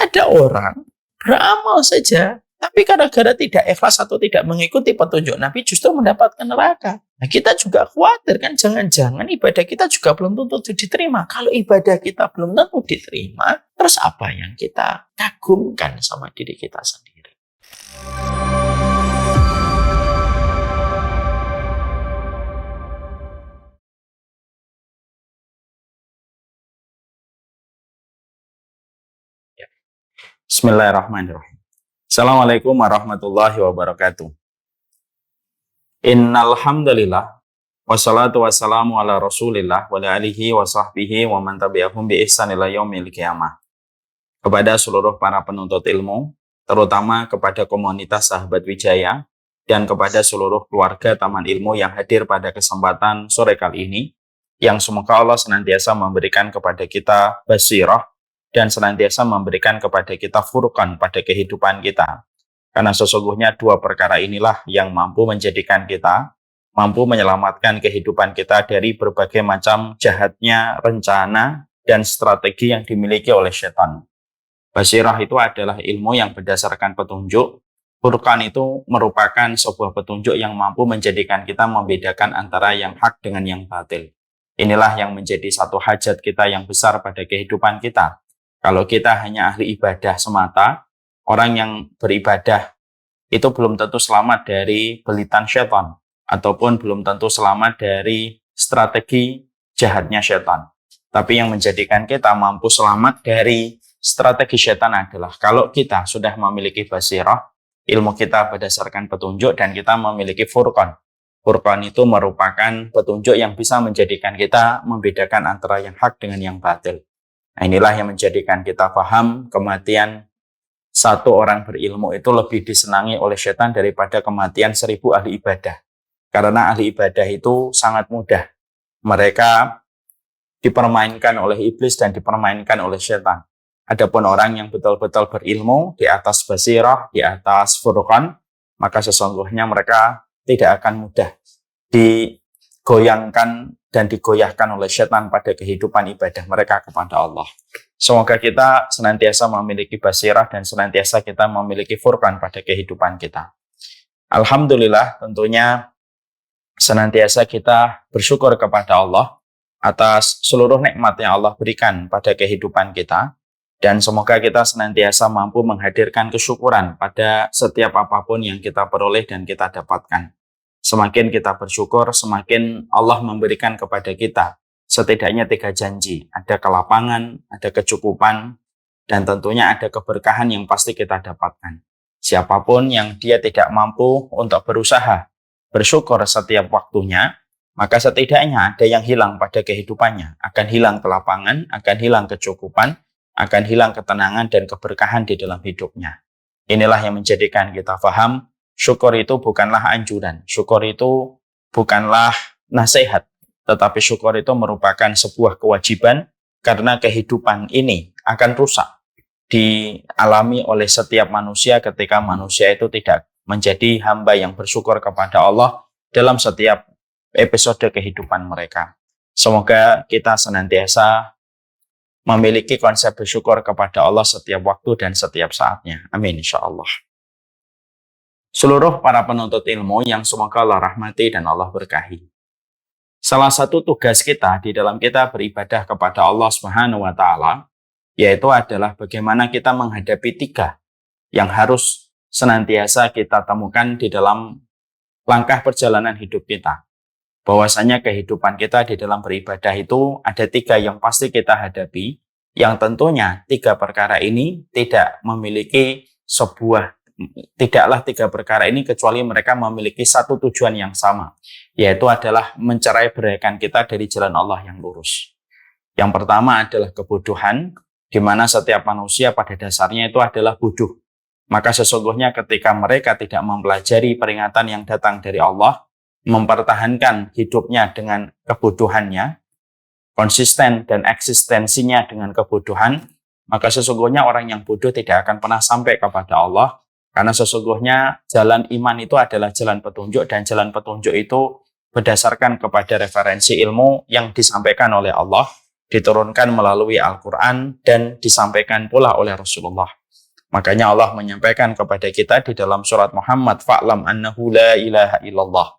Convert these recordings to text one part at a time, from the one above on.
Ada orang beramal saja, tapi gara-gara tidak ikhlas atau tidak mengikuti petunjuk Nabi justru mendapatkan neraka. Nah, kita juga khawatir kan, jangan-jangan ibadah kita juga belum tentu diterima. Kalau ibadah kita belum tentu diterima, terus apa yang kita kagumkan sama diri kita sendiri? Bismillahirrahmanirrahim. Assalamualaikum warahmatullahi wabarakatuh. Innal hamdalillah wassalatu wassalamu ala Rasulillah wa ala alihi wa sahbihi wa man tabi'ahum bi ihsan ila yaumil qiyamah. Kepada seluruh para penuntut ilmu, terutama kepada komunitas Sahabat Wijaya dan kepada seluruh keluarga Taman Ilmu yang hadir pada kesempatan sore kali ini, yang semoga Allah senantiasa memberikan kepada kita basirah dan senantiasa memberikan kepada kita furqan pada kehidupan kita. Karena sesungguhnya dua perkara inilah yang mampu menjadikan kita, mampu menyelamatkan kehidupan kita dari berbagai macam jahatnya rencana dan strategi yang dimiliki oleh setan. Basirah itu adalah ilmu yang berdasarkan petunjuk. Furqan itu merupakan sebuah petunjuk yang mampu menjadikan kita membedakan antara yang hak dengan yang batil. Inilah yang menjadi satu hajat kita yang besar pada kehidupan kita. Kalau kita hanya ahli ibadah semata, orang yang beribadah itu belum tentu selamat dari belitan syaitan, ataupun belum tentu selamat dari strategi jahatnya syaitan. Tapi yang menjadikan kita mampu selamat dari strategi syaitan adalah kalau kita sudah memiliki basirah, ilmu kita berdasarkan petunjuk, dan kita memiliki furqan. Furqan itu merupakan petunjuk yang bisa menjadikan kita membedakan antara yang hak dengan yang batil. Nah, inilah yang menjadikan kita paham kematian satu orang berilmu itu lebih disenangi oleh setan daripada kematian 1000 ahli ibadah. Karena ahli ibadah itu sangat mudah. Mereka dipermainkan oleh iblis dan dipermainkan oleh setan. Adapun orang yang betul-betul berilmu di atas basirah, di atas furqan, maka sesungguhnya mereka tidak akan mudah digoyangkan dan digoyahkan oleh setan pada kehidupan ibadah mereka kepada Allah. Semoga kita senantiasa memiliki basirah dan senantiasa kita memiliki furqan pada kehidupan kita. Alhamdulillah, tentunya senantiasa kita bersyukur kepada Allah atas seluruh nikmat yang Allah berikan pada kehidupan kita, dan semoga kita senantiasa mampu menghadirkan kesyukuran pada setiap apapun yang kita peroleh dan kita dapatkan. Semakin kita bersyukur, semakin Allah memberikan kepada kita setidaknya 3 janji. Ada kelapangan, ada kecukupan, dan tentunya ada keberkahan yang pasti kita dapatkan. Siapapun yang dia tidak mampu untuk berusaha bersyukur setiap waktunya, maka setidaknya ada yang hilang pada kehidupannya. Akan hilang kelapangan, akan hilang kecukupan, akan hilang ketenangan dan keberkahan di dalam hidupnya. Inilah yang menjadikan kita paham, syukur itu bukanlah anjuran, syukur itu bukanlah nasihat, tetapi syukur itu merupakan sebuah kewajiban karena kehidupan ini akan rusak dialami oleh setiap manusia ketika manusia itu tidak menjadi hamba yang bersyukur kepada Allah dalam setiap episode kehidupan mereka. Semoga kita senantiasa memiliki konsep bersyukur kepada Allah setiap waktu dan setiap saatnya. Amin insyaallah. Seluruh para penuntut ilmu yang semoga Allah rahmati dan Allah berkahi. Salah satu tugas kita di dalam kita beribadah kepada Allah Subhanahu wa Ta'ala, yaitu adalah bagaimana kita menghadapi 3 yang harus senantiasa kita temukan di dalam langkah perjalanan hidup kita. Bahwasanya kehidupan kita di dalam beribadah itu ada 3 yang pasti kita hadapi, yang tentunya 3 perkara ini tidaklah 3 perkara ini kecuali mereka memiliki satu tujuan yang sama, yaitu adalah mencerai beraikan kita dari jalan Allah yang lurus. Yang pertama adalah kebodohan, di mana setiap manusia pada dasarnya itu adalah bodoh. Maka sesungguhnya ketika mereka tidak mempelajari peringatan yang datang dari Allah, mempertahankan hidupnya dengan kebodohannya, konsisten dan eksistensinya dengan kebodohan, maka sesungguhnya orang yang bodoh tidak akan pernah sampai kepada Allah. Karena sesungguhnya jalan iman itu adalah jalan petunjuk, dan jalan petunjuk itu berdasarkan kepada referensi ilmu yang disampaikan oleh Allah, diturunkan melalui Al-Quran, dan disampaikan pula oleh Rasulullah. Makanya Allah menyampaikan kepada kita di dalam surat Muhammad, fa'lam annahu la ilaha illallah.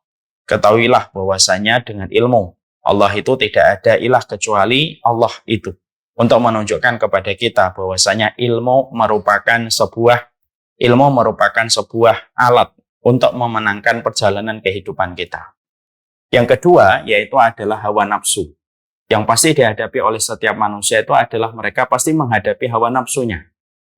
Ketahuilah bahwasanya dengan ilmu Allah itu tidak ada ilah kecuali Allah itu. Untuk menunjukkan kepada kita bahwasanya ilmu merupakan sebuah alat untuk memenangkan perjalanan kehidupan kita. Yang kedua yaitu adalah hawa nafsu. Yang pasti dihadapi oleh setiap manusia itu adalah mereka pasti menghadapi hawa nafsunya.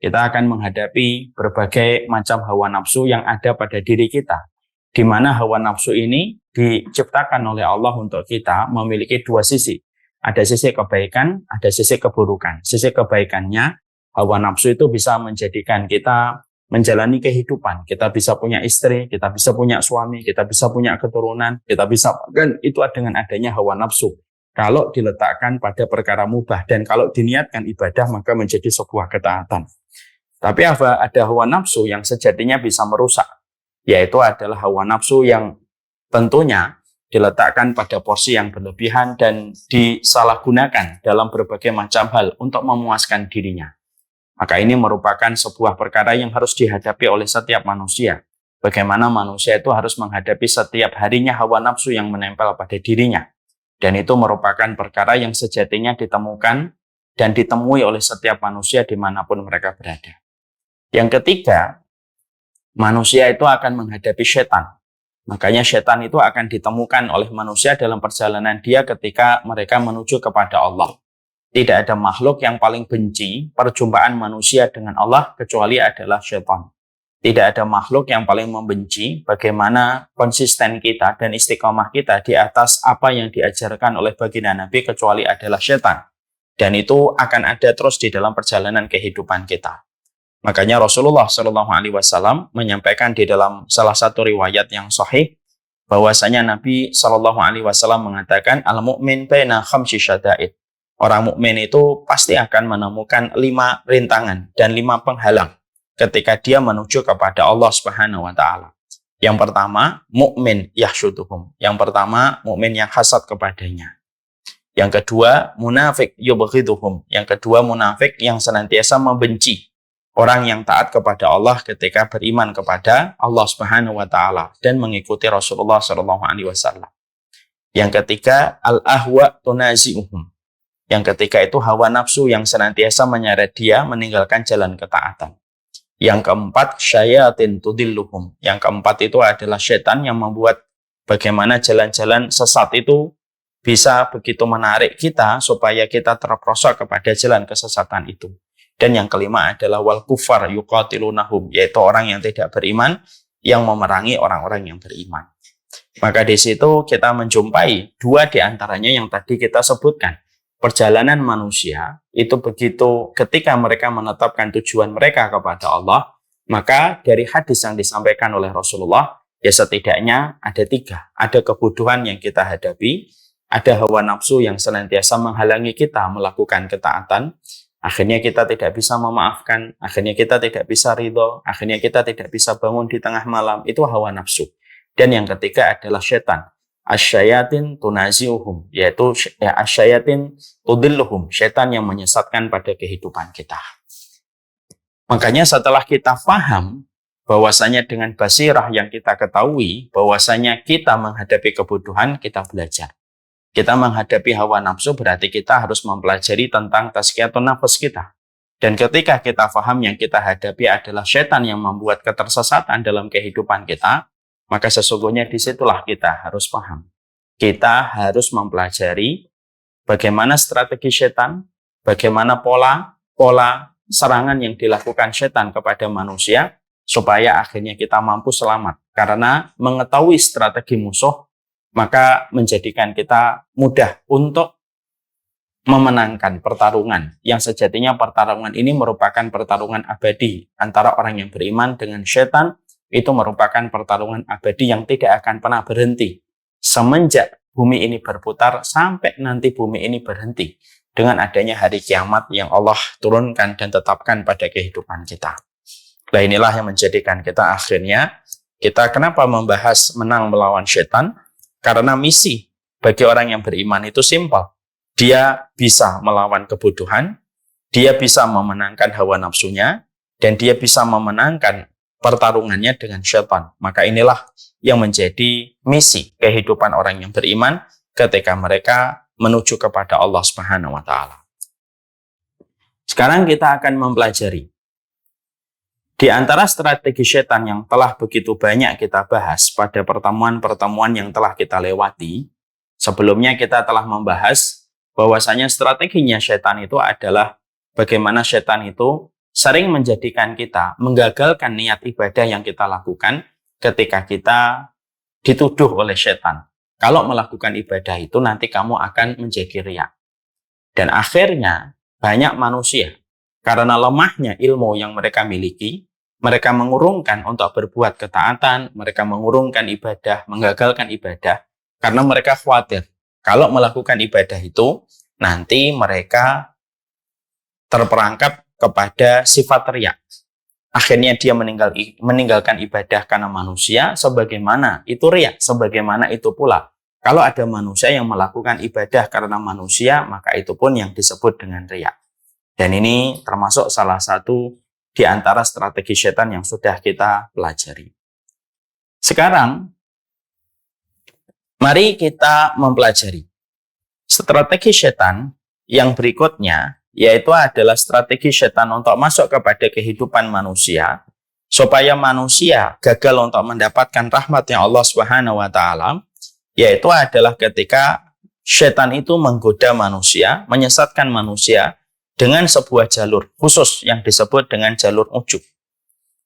Kita akan menghadapi berbagai macam hawa nafsu yang ada pada diri kita, di mana hawa nafsu ini diciptakan oleh Allah untuk kita memiliki dua sisi. Ada sisi kebaikan, ada sisi keburukan. Sisi kebaikannya, hawa nafsu itu bisa menjadikan kita menjalani kehidupan. Kita bisa punya istri, kita bisa punya suami, kita bisa punya keturunan, kita bisa, kan itu dengan adanya hawa nafsu. Kalau diletakkan pada perkara mubah dan kalau diniatkan ibadah maka menjadi sebuah ketaatan. Tapi ada hawa nafsu yang sejatinya bisa merusak, yaitu adalah hawa nafsu yang tentunya diletakkan pada porsi yang berlebihan dan disalahgunakan dalam berbagai macam hal untuk memuaskan dirinya. Maka ini merupakan sebuah perkara yang harus dihadapi oleh setiap manusia. Bagaimana manusia itu harus menghadapi setiap harinya hawa nafsu yang menempel pada dirinya. Dan itu merupakan perkara yang sejatinya ditemukan dan ditemui oleh setiap manusia dimanapun mereka berada. Yang ketiga, manusia itu akan menghadapi setan. Makanya setan itu akan ditemukan oleh manusia dalam perjalanan dia ketika mereka menuju kepada Allah. Tidak ada makhluk yang paling benci perjumpaan manusia dengan Allah kecuali adalah setan. Tidak ada makhluk yang paling membenci bagaimana konsisten kita dan istiqomah kita di atas apa yang diajarkan oleh baginda Nabi kecuali adalah setan. Dan itu akan ada terus di dalam perjalanan kehidupan kita. Makanya Rasulullah SAW menyampaikan di dalam salah satu riwayat yang sahih bahwasanya Nabi SAW mengatakan al-mu'min baina khamsi syada'id. Orang mukmin itu pasti akan menemukan 5 rintangan dan 5 penghalang ketika dia menuju kepada Allah Subhanahu wa taala. Yang pertama, mukmin yahsyuduhum. Yang pertama, mukmin yang hasad kepadanya. Yang kedua, munafik yubghiduhum. Yang kedua, munafik yang senantiasa membenci orang yang taat kepada Allah ketika beriman kepada Allah Subhanahu wa taala dan mengikuti Rasulullah SAW. Yang ketiga, al-ahwa tunazi'uhum. Yang ketiga itu hawa nafsu yang senantiasa menyeret dia meninggalkan jalan ketaatan. Yang keempat, syayatin tudilluhum. Yang keempat itu adalah setan yang membuat bagaimana jalan-jalan sesat itu bisa begitu menarik kita supaya kita terperosok kepada jalan kesesatan itu. Dan yang kelima adalah wal kufar yuqatilunahum, yaitu orang yang tidak beriman yang memerangi orang-orang yang beriman. Maka di situ kita menjumpai 2 di antaranya yang tadi kita sebutkan. Perjalanan manusia itu begitu ketika mereka menetapkan tujuan mereka kepada Allah, maka dari hadis yang disampaikan oleh Rasulullah, ya setidaknya ada 3. Ada kebutuhan yang kita hadapi, ada hawa nafsu yang senantiasa menghalangi kita melakukan ketaatan, akhirnya kita tidak bisa memaafkan, akhirnya kita tidak bisa ridho, akhirnya kita tidak bisa bangun di tengah malam, itu hawa nafsu. Dan yang ketiga adalah setan. Asyayatin tunazi'uhum, yaitu asyayatin tudilluhum, setan yang menyesatkan pada kehidupan kita. Makanya setelah kita paham bahwasanya dengan basirah yang kita ketahui bahwasanya kita menghadapi kebutuhan, kita belajar. Kita menghadapi hawa nafsu berarti kita harus mempelajari tentang tazkiyatun nafs kita. Dan ketika kita paham yang kita hadapi adalah setan yang membuat ketersesatan dalam kehidupan kita, maka sesungguhnya disitulah kita harus paham. Kita harus mempelajari bagaimana strategi setan, bagaimana pola serangan yang dilakukan setan kepada manusia, supaya akhirnya kita mampu selamat. Karena mengetahui strategi musuh, maka menjadikan kita mudah untuk memenangkan pertarungan. Yang sejatinya pertarungan ini merupakan pertarungan abadi antara orang yang beriman dengan setan. Itu merupakan pertarungan abadi yang tidak akan pernah berhenti semenjak bumi ini berputar sampai nanti bumi ini berhenti dengan adanya hari kiamat yang Allah turunkan dan tetapkan pada kehidupan kita. Nah, inilah yang menjadikan kita akhirnya kenapa membahas menang melawan setan, karena misi bagi orang yang beriman itu simpel. dia bisa melawan kebutuhan, dia bisa memenangkan hawa nafsunya, dan dia bisa memenangkan pertarungannya dengan syaitan. Maka inilah yang menjadi misi kehidupan orang yang beriman ketika mereka menuju kepada Allah Subhanahu wa taala. Sekarang kita akan mempelajari di antara strategi setan yang telah begitu banyak kita bahas pada pertemuan-pertemuan yang telah kita lewati. Sebelumnya kita telah membahas bahwasanya strateginya setan itu adalah bagaimana setan itu sering menjadikan kita menggagalkan niat ibadah yang kita lakukan ketika kita dituduh oleh setan. Kalau melakukan ibadah itu nanti kamu akan menjadi riya. Dan akhirnya banyak manusia karena lemahnya ilmu yang mereka miliki, mereka mengurungkan untuk berbuat ketaatan, mereka mengurungkan ibadah, menggagalkan ibadah, karena mereka khawatir kalau melakukan ibadah itu nanti mereka terperangkap kepada sifat riya. Akhirnya dia meninggalkan ibadah karena manusia, sebagaimana itu riya, sebagaimana itu pula kalau ada manusia yang melakukan ibadah karena manusia, maka itu pun yang disebut dengan riya. Dan ini termasuk salah satu di antara strategi setan yang sudah kita pelajari. Sekarang, mari kita mempelajari strategi setan yang berikutnya, yaitu adalah strategi setan untuk masuk kepada kehidupan manusia, supaya manusia gagal untuk mendapatkan rahmatnya Allah Subhanahu wa taala, yaitu adalah ketika setan itu menggoda manusia, menyesatkan manusia dengan sebuah jalur khusus yang disebut dengan jalur ujub.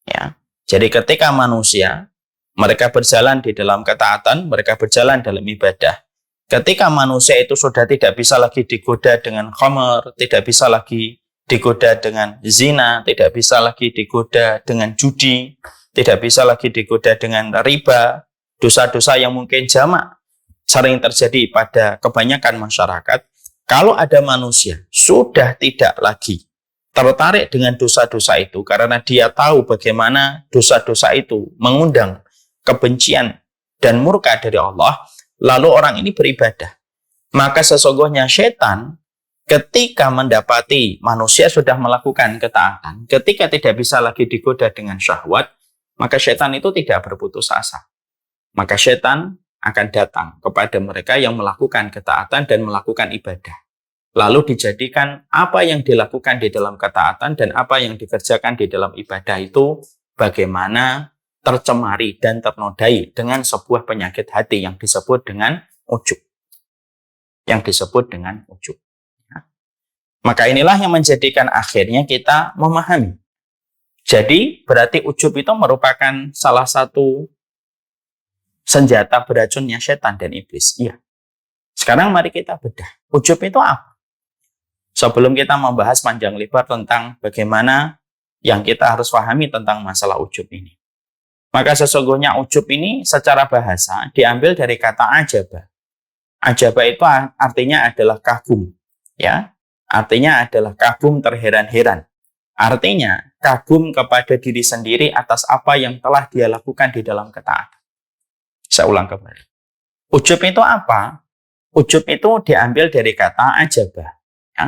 Ya. Jadi ketika manusia mereka berjalan di dalam ketaatan, mereka berjalan dalam ibadah. Ketika manusia itu sudah tidak bisa lagi digoda dengan khamar, tidak bisa lagi digoda dengan zina, tidak bisa lagi digoda dengan judi, tidak bisa lagi digoda dengan riba, dosa-dosa yang mungkin jamak sering terjadi pada kebanyakan masyarakat. Kalau ada manusia sudah tidak lagi tertarik dengan dosa-dosa itu karena dia tahu bagaimana dosa-dosa itu mengundang kebencian dan murka dari Allah, lalu orang ini beribadah. Maka sesungguhnya setan ketika mendapati manusia sudah melakukan ketaatan, ketika tidak bisa lagi digoda dengan syahwat, maka setan itu tidak berputus asa. Maka setan akan datang kepada mereka yang melakukan ketaatan dan melakukan ibadah. Lalu dijadikan apa yang dilakukan di dalam ketaatan dan apa yang dikerjakan di dalam ibadah itu bagaimana tercemari dan ternodai dengan sebuah penyakit hati yang disebut dengan ujub. Yang disebut dengan ujub. Maka inilah yang menjadikan akhirnya kita memahami. Jadi berarti ujub itu merupakan salah satu senjata beracunnya setan dan iblis. Iya. Sekarang mari kita bedah. Ujub itu apa? Sebelum kita membahas panjang lebar tentang bagaimana yang kita harus pahami tentang masalah ujub ini. Maka sesungguhnya ujub ini secara bahasa diambil dari kata ajaba. Ajaba itu artinya adalah kagum. Ya, artinya adalah kagum terheran-heran. Artinya kagum kepada diri sendiri atas apa yang telah dia lakukan di dalam ketaatan. Saya ulang kembali. Ujub itu apa? Ujub itu diambil dari kata ajabah. Ya?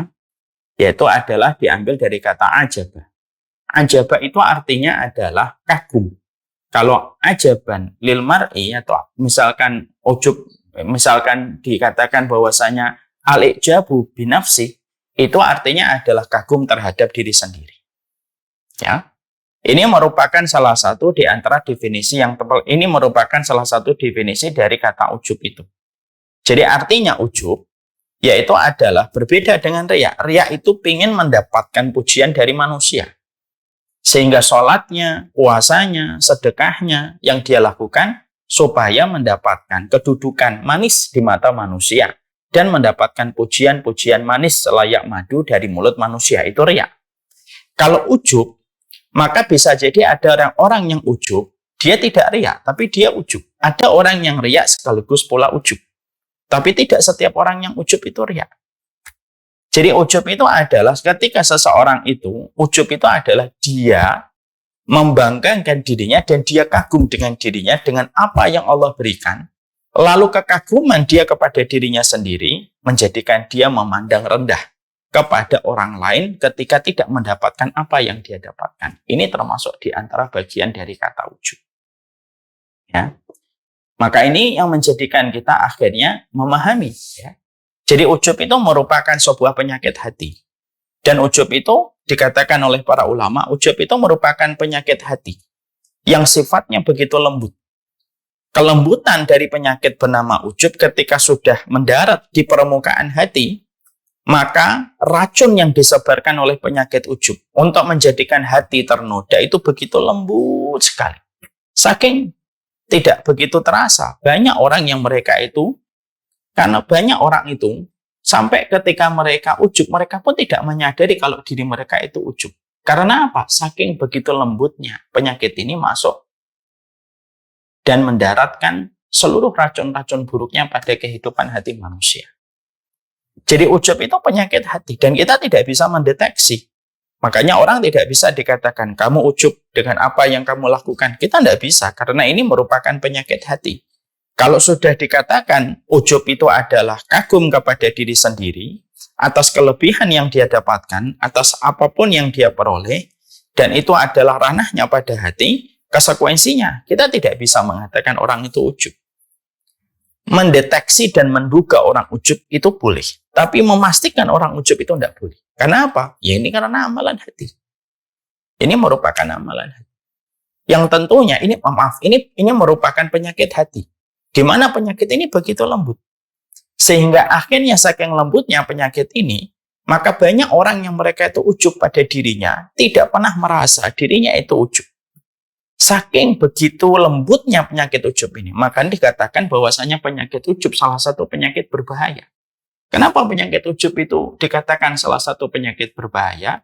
Yaitu adalah diambil dari kata ajabah. Ajabah itu artinya adalah kagum. Kalau ajaban lil mar'i atau misalkan ujub, misalkan dikatakan bahwasanya al-ijabu binafsi, itu artinya adalah kagum terhadap diri sendiri. Ya. Ini merupakan salah satu di antara definisi yang tebal. Ini merupakan salah satu definisi dari kata ujub itu. Jadi artinya ujub, yaitu adalah berbeda dengan riya. Riya itu ingin mendapatkan pujian dari manusia. Sehingga sholatnya, puasanya, sedekahnya yang dia lakukan supaya mendapatkan kedudukan manis di mata manusia. Dan mendapatkan pujian-pujian manis selayak madu dari mulut manusia. Itu riya. Kalau ujub, maka bisa jadi ada orang yang ujub, dia tidak riya, tapi dia ujub. Ada orang yang riya sekaligus pula ujub. Tapi tidak setiap orang yang ujub itu riya. Jadi ujub itu adalah ketika seseorang itu, ujub itu adalah dia membanggakan dirinya dan dia kagum dengan dirinya dengan apa yang Allah berikan. Lalu kekaguman dia kepada dirinya sendiri menjadikan dia memandang rendah kepada orang lain ketika tidak mendapatkan apa yang dia dapatkan. Ini termasuk di antara bagian dari kata ujub. Ya. Maka ini yang menjadikan kita akhirnya memahami. Ya. Jadi ujub itu merupakan sebuah penyakit hati. Dan ujub itu dikatakan oleh para ulama, ujub itu merupakan penyakit hati yang sifatnya begitu lembut. Kelembutan dari penyakit bernama ujub ketika sudah mendarat di permukaan hati, maka racun yang disebarkan oleh penyakit ujub untuk menjadikan hati ternoda itu begitu lembut sekali. Saking tidak begitu terasa, banyak orang yang mereka itu, karena banyak orang itu, sampai ketika mereka ujub, mereka pun tidak menyadari kalau diri mereka itu ujub. Karena apa? Saking begitu lembutnya penyakit ini masuk dan mendaratkan seluruh racun-racun buruknya pada kehidupan hati manusia. Jadi ujub itu penyakit hati dan kita tidak bisa mendeteksi. Makanya orang tidak bisa dikatakan kamu ujub dengan apa yang kamu lakukan. Kita tidak bisa karena ini merupakan penyakit hati. Kalau sudah dikatakan ujub itu adalah kagum kepada diri sendiri atas kelebihan yang dia dapatkan, atas apapun yang dia peroleh, dan itu adalah ranahnya pada hati, konsekuensinya, kita tidak bisa mengatakan orang itu ujub. Mendeteksi dan menduga orang ujub itu boleh. Tapi memastikan orang ujub itu tidak boleh. Karena apa? Ya ini karena amalan hati. Ini merupakan amalan hati. Yang tentunya, ini merupakan penyakit hati. Di mana penyakit ini begitu lembut. Sehingga akhirnya saking lembutnya penyakit ini, maka banyak orang yang mereka itu ujub pada dirinya, tidak pernah merasa dirinya itu ujub. Saking begitu lembutnya penyakit ujub ini, maka dikatakan bahwasanya penyakit ujub salah satu penyakit berbahaya. Kenapa penyakit ujub itu dikatakan salah satu penyakit berbahaya?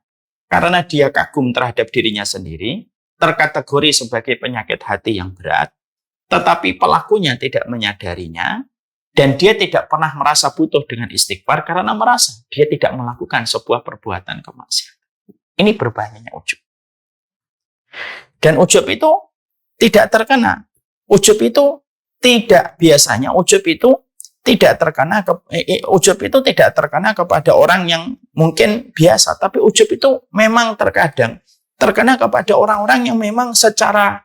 Karena dia kagum terhadap dirinya sendiri, terkategori sebagai penyakit hati yang berat, tetapi pelakunya tidak menyadarinya, dan dia tidak pernah merasa butuh dengan istighfar karena merasa dia tidak melakukan sebuah perbuatan kemaksiatan. Ini berbahayanya ujub. Dan ujub itu tidak terkena. Ujub itu tidak biasanya ujub itu tidak terkena kepada orang yang mungkin biasa, tapi ujub itu memang terkadang terkena kepada orang-orang yang memang secara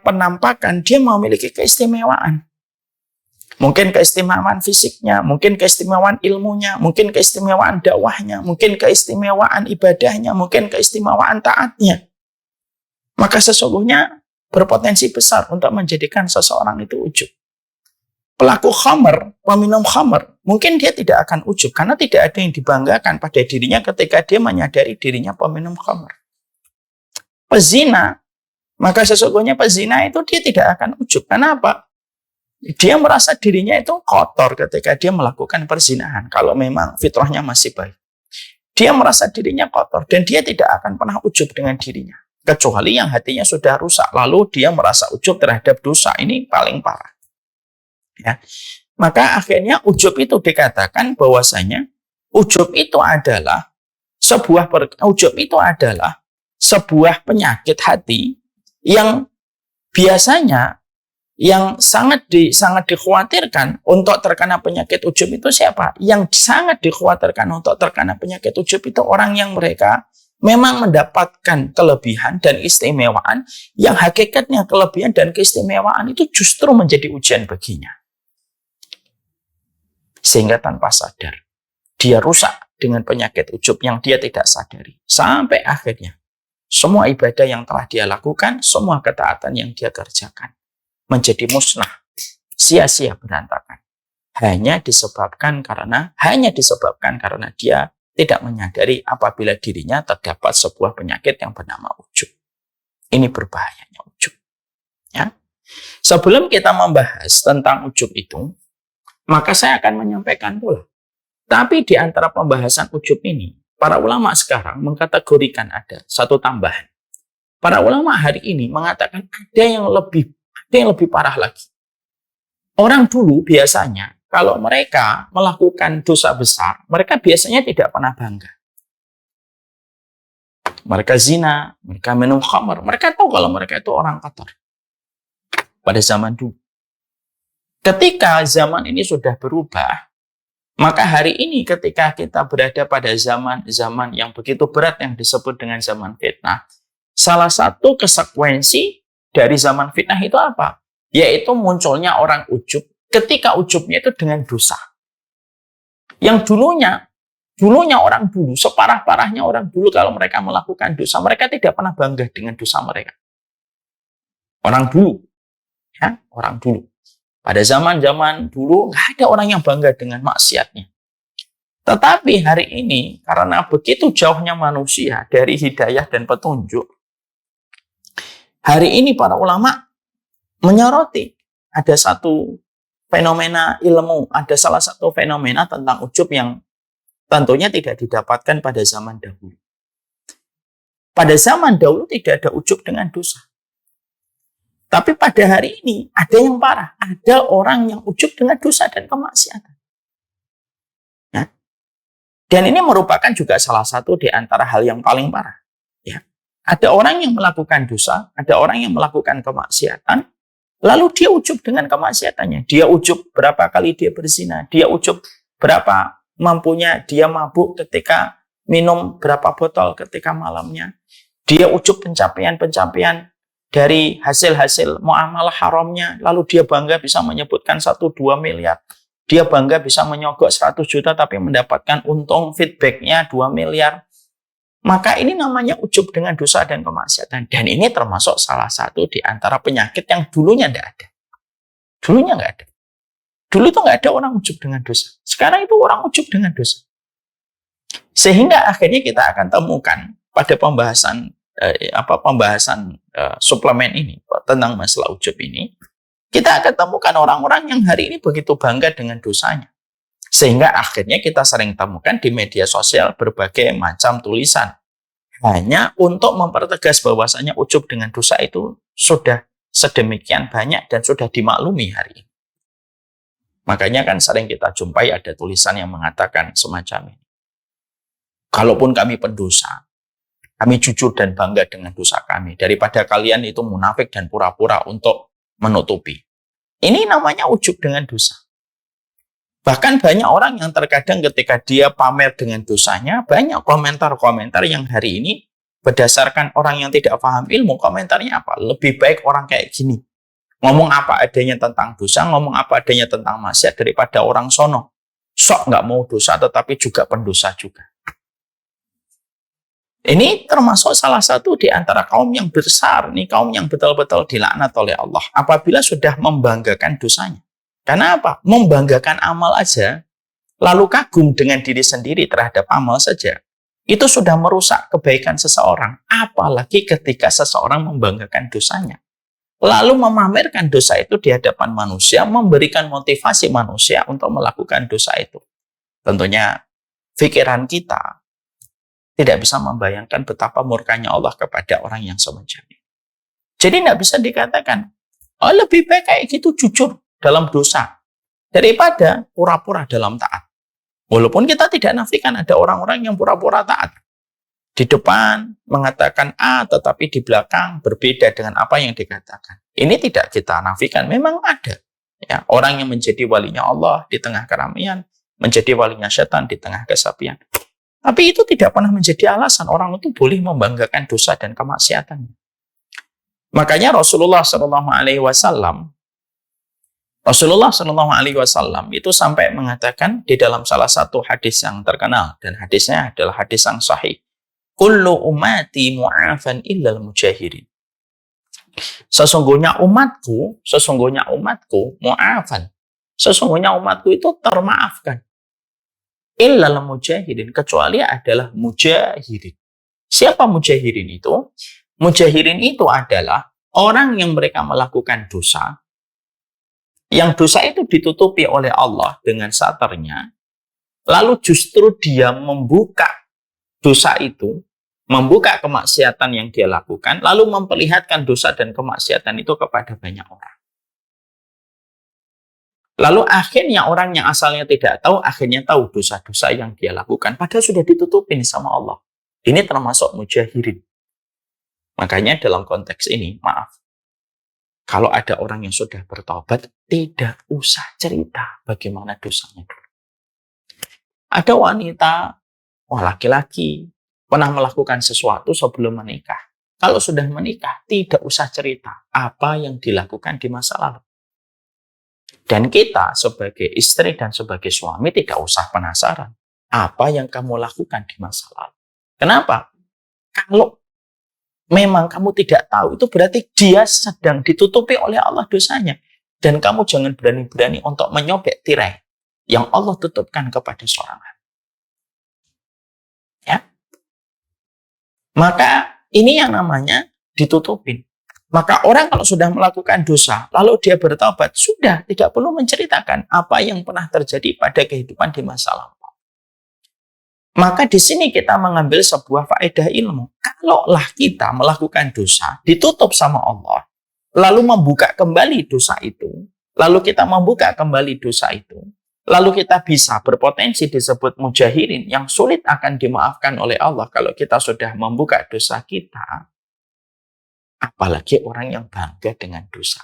penampakan dia memiliki keistimewaan. Mungkin keistimewaan fisiknya, mungkin keistimewaan ilmunya, mungkin keistimewaan dakwahnya, mungkin keistimewaan ibadahnya, mungkin keistimewaan taatnya. Maka sesungguhnya berpotensi besar untuk menjadikan seseorang itu ujub. Pelaku khamr, peminum khamr, mungkin dia tidak akan ujub karena tidak ada yang dibanggakan pada dirinya ketika dia menyadari dirinya peminum khamr. Pezina, maka sesungguhnya pezina itu dia tidak akan ujub. Karena apa? Dia merasa dirinya itu kotor ketika dia melakukan perzinahan. Kalau memang fitrahnya masih baik. Dia merasa dirinya kotor dan dia tidak akan pernah ujub dengan dirinya. Kecuali yang hatinya sudah rusak. Lalu dia merasa ujub terhadap dosa. Ini paling parah. Ya. Maka akhirnya ujub itu dikatakan bahwasanya ujub itu adalah sebuah penyakit hati yang biasanya yang sangat dikhawatirkan untuk terkena penyakit ujub itu siapa? Yang sangat dikhawatirkan untuk terkena penyakit ujub itu orang yang mereka memang mendapatkan kelebihan dan keistimewaan yang hakikatnya kelebihan dan keistimewaan itu justru menjadi ujian baginya. Sehingga tanpa sadar, dia rusak dengan penyakit ujub yang dia tidak sadari. Sampai akhirnya, semua ibadah yang telah dia lakukan, semua ketaatan yang dia kerjakan, menjadi musnah, sia-sia berantakan. Hanya disebabkan karena dia tidak menyadari apabila dirinya terdapat sebuah penyakit yang bernama ujub. Ini berbahayanya ujub. Ya. Sebelum kita membahas tentang ujub itu, maka saya akan menyampaikan pula. Tapi di antara pembahasan ujub ini, para ulama sekarang mengkategorikan ada satu tambahan. Para ulama hari ini mengatakan ada yang lebih parah lagi. Orang dulu biasanya kalau mereka melakukan dosa besar, mereka biasanya tidak pernah bangga. Mereka zina, mereka minum khamr, mereka tahu kalau mereka itu orang kotor. Pada zaman dulu. Ketika zaman ini sudah berubah, maka hari ini ketika kita berada pada zaman yang begitu berat yang disebut dengan zaman fitnah, salah satu konsekuensi dari zaman fitnah itu apa? Yaitu munculnya orang ujub, ketika ujubnya itu dengan dosa. Yang dulunya orang dulu, separah-parahnya orang dulu kalau mereka melakukan dosa, mereka tidak pernah bangga dengan dosa mereka. Orang dulu, ya, orang dulu. Pada zaman-zaman dulu, nggak ada orang yang bangga dengan maksiatnya. Tetapi hari ini, karena begitu jauhnya manusia dari hidayah dan petunjuk, hari ini para ulama menyoroti ada satu fenomena ilmu, ada salah satu fenomena tentang ujub yang tentunya tidak didapatkan pada zaman dahulu. Pada zaman dahulu tidak ada ujub dengan dosa. Tapi pada hari ini ada yang parah. Ada orang yang ujub dengan dosa dan kemaksiatan. Ya. Dan ini merupakan juga salah satu di antara hal yang paling parah. Ya. Ada orang yang melakukan dosa, ada orang yang melakukan kemaksiatan, lalu dia ujub dengan kemaksiatannya. Dia ujub berapa kali dia berzina, dia ujub berapa mampunya dia mabuk ketika minum berapa botol ketika malamnya. Dia ujub pencapaian-pencapaian dari hasil-hasil muamalah haramnya, lalu dia bangga bisa menyebutkan 1-2 miliar. Dia bangga bisa menyogok 100 juta tapi mendapatkan untung feedbacknya 2 miliar. Maka ini namanya ujub dengan dosa dan kemaksiatan. Dan ini termasuk salah satu di antara penyakit yang dulunya tidak ada. Dulunya nggak ada. Dulu itu nggak ada orang ujub dengan dosa. Sekarang itu orang ujub dengan dosa. Sehingga akhirnya kita akan temukan pada pembahasan suplemen ini tentang masalah ujub ini, kita akan temukan orang-orang yang hari ini begitu bangga dengan dosanya. Sehingga akhirnya kita sering temukan di media sosial berbagai macam tulisan. Hanya untuk mempertegas bahwasanya ujub dengan dosa itu sudah sedemikian banyak dan sudah dimaklumi hari ini. Makanya kan sering kita jumpai ada tulisan yang mengatakan semacam ini. Kalaupun kami pendosa, kami jujur dan bangga dengan dosa kami. Daripada kalian itu munafik dan pura-pura untuk menutupi. Ini namanya ujub dengan dosa. Bahkan banyak orang yang terkadang ketika dia pamer dengan dosanya, banyak komentar-komentar yang hari ini berdasarkan orang yang tidak paham ilmu, komentarnya apa? Lebih baik orang kayak gini. Ngomong apa adanya tentang dosa, ngomong apa adanya tentang maksiat daripada orang sono. Sok nggak mau dosa tetapi juga pendosa juga. Ini termasuk salah satu di antara kaum yang besar, nih kaum yang betul-betul dilaknat oleh Allah apabila sudah membanggakan dosanya. Karena apa? Membanggakan amal aja, lalu kagum dengan diri sendiri terhadap amal saja, itu sudah merusak kebaikan seseorang. Apalagi ketika seseorang membanggakan dosanya. Lalu memamerkan dosa itu di hadapan manusia, memberikan motivasi manusia untuk melakukan dosa itu. Tentunya pikiran kita tidak bisa membayangkan betapa murkanya Allah kepada orang yang semacam ini. Jadi tidak bisa dikatakan, oh lebih baik kayak gitu jujur dalam dosa daripada pura-pura dalam taat. Walaupun kita tidak nafikan ada orang-orang yang pura-pura taat. Di depan mengatakan A, tetapi di belakang berbeda dengan apa yang dikatakan. Ini tidak kita nafikan, memang ada. Ya, orang yang menjadi walinya Allah di tengah keramaian, menjadi walinya setan di tengah kesepian. Tapi itu tidak pernah menjadi alasan orang itu boleh membanggakan dosa dan kemaksiatannya. Makanya Rasulullah SAW itu sampai mengatakan di dalam salah satu hadis yang terkenal, dan hadisnya adalah hadis yang sahih. Kullu ummati mu'afan illal mujahirin. Sesungguhnya umatku mu'afan. Sesungguhnya umatku itu termaafkan. Illal mujahirin, kecuali adalah mujahirin. Siapa mujahirin itu? Mujahirin itu adalah orang yang mereka melakukan dosa, yang dosa itu ditutupi oleh Allah dengan satarnya, lalu justru dia membuka dosa itu, membuka kemaksiatan yang dia lakukan, lalu memperlihatkan dosa dan kemaksiatan itu kepada banyak orang. Lalu akhirnya orang yang asalnya tidak tahu, akhirnya tahu dosa-dosa yang dia lakukan. Padahal sudah ditutupin sama Allah. Ini termasuk mujahirin. Makanya dalam konteks ini, maaf. Kalau ada orang yang sudah bertobat, tidak usah cerita bagaimana dosanya dulu. Ada wanita, laki-laki, pernah melakukan sesuatu sebelum menikah. Kalau sudah menikah, tidak usah cerita apa yang dilakukan di masa lalu. Dan kita sebagai istri dan sebagai suami tidak usah penasaran apa yang kamu lakukan di masa lalu. Kenapa? Kalau memang kamu tidak tahu, itu berarti dia sedang ditutupi oleh Allah dosanya. Dan kamu jangan berani-berani untuk menyobek tirai yang Allah tutupkan kepada seorang hamba. Ya. Maka ini yang namanya ditutupin. Maka orang kalau sudah melakukan dosa, lalu dia bertobat, sudah tidak perlu menceritakan apa yang pernah terjadi pada kehidupan di masa lalu. Maka di sini kita mengambil sebuah faedah ilmu. Kalaulah kita melakukan dosa, ditutup sama Allah, lalu membuka kembali dosa itu, lalu kita membuka kembali dosa itu, lalu kita bisa berpotensi disebut mujahirin yang sulit akan dimaafkan oleh Allah kalau kita sudah membuka dosa kita. Apalagi orang yang bangga dengan dosa.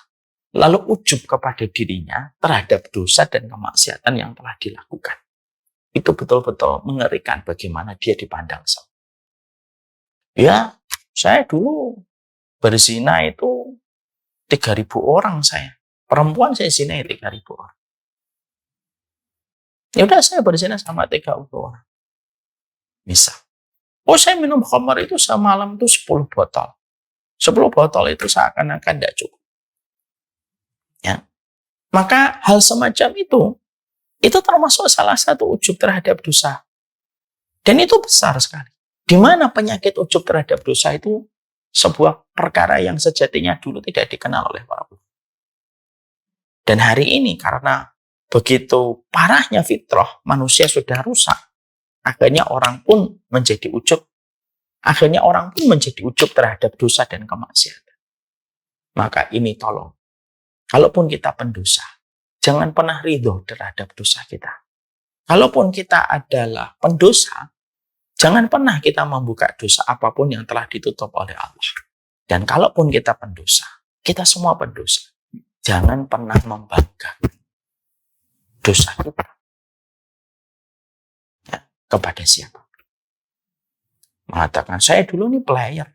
Lalu ujub kepada dirinya terhadap dosa dan kemaksiatan yang telah dilakukan. Itu betul-betul mengerikan bagaimana dia dipandang. Ya, saya dulu berzina itu 3.000 orang saya. Perempuan saya zina 3.000 orang. Ya udah saya berzina sama 30 orang. Bisa. Oh, saya minum khamar itu semalam itu 10 botol. 10 botol itu seakan-akan tidak cukup. Ya. Maka hal semacam itu termasuk salah satu ujub terhadap dosa. Dan itu besar sekali. Di mana penyakit ujub terhadap dosa itu sebuah perkara yang sejatinya dulu tidak dikenal oleh para ulama. Dan hari ini karena begitu parahnya fitrah, manusia sudah rusak. Akhirnya orang pun menjadi ujub. Akhirnya orang pun menjadi ujub terhadap dosa dan kemaksiatan. Maka ini tolong. Kalaupun kita pendosa, jangan pernah ridho terhadap dosa kita. Kalaupun kita adalah pendosa, jangan pernah kita membuka dosa apapun yang telah ditutup oleh Allah. Dan kalaupun kita pendosa, kita semua pendosa, jangan pernah membanggakan dosa kita kepada siapa. Mengatakan, saya dulu nih player.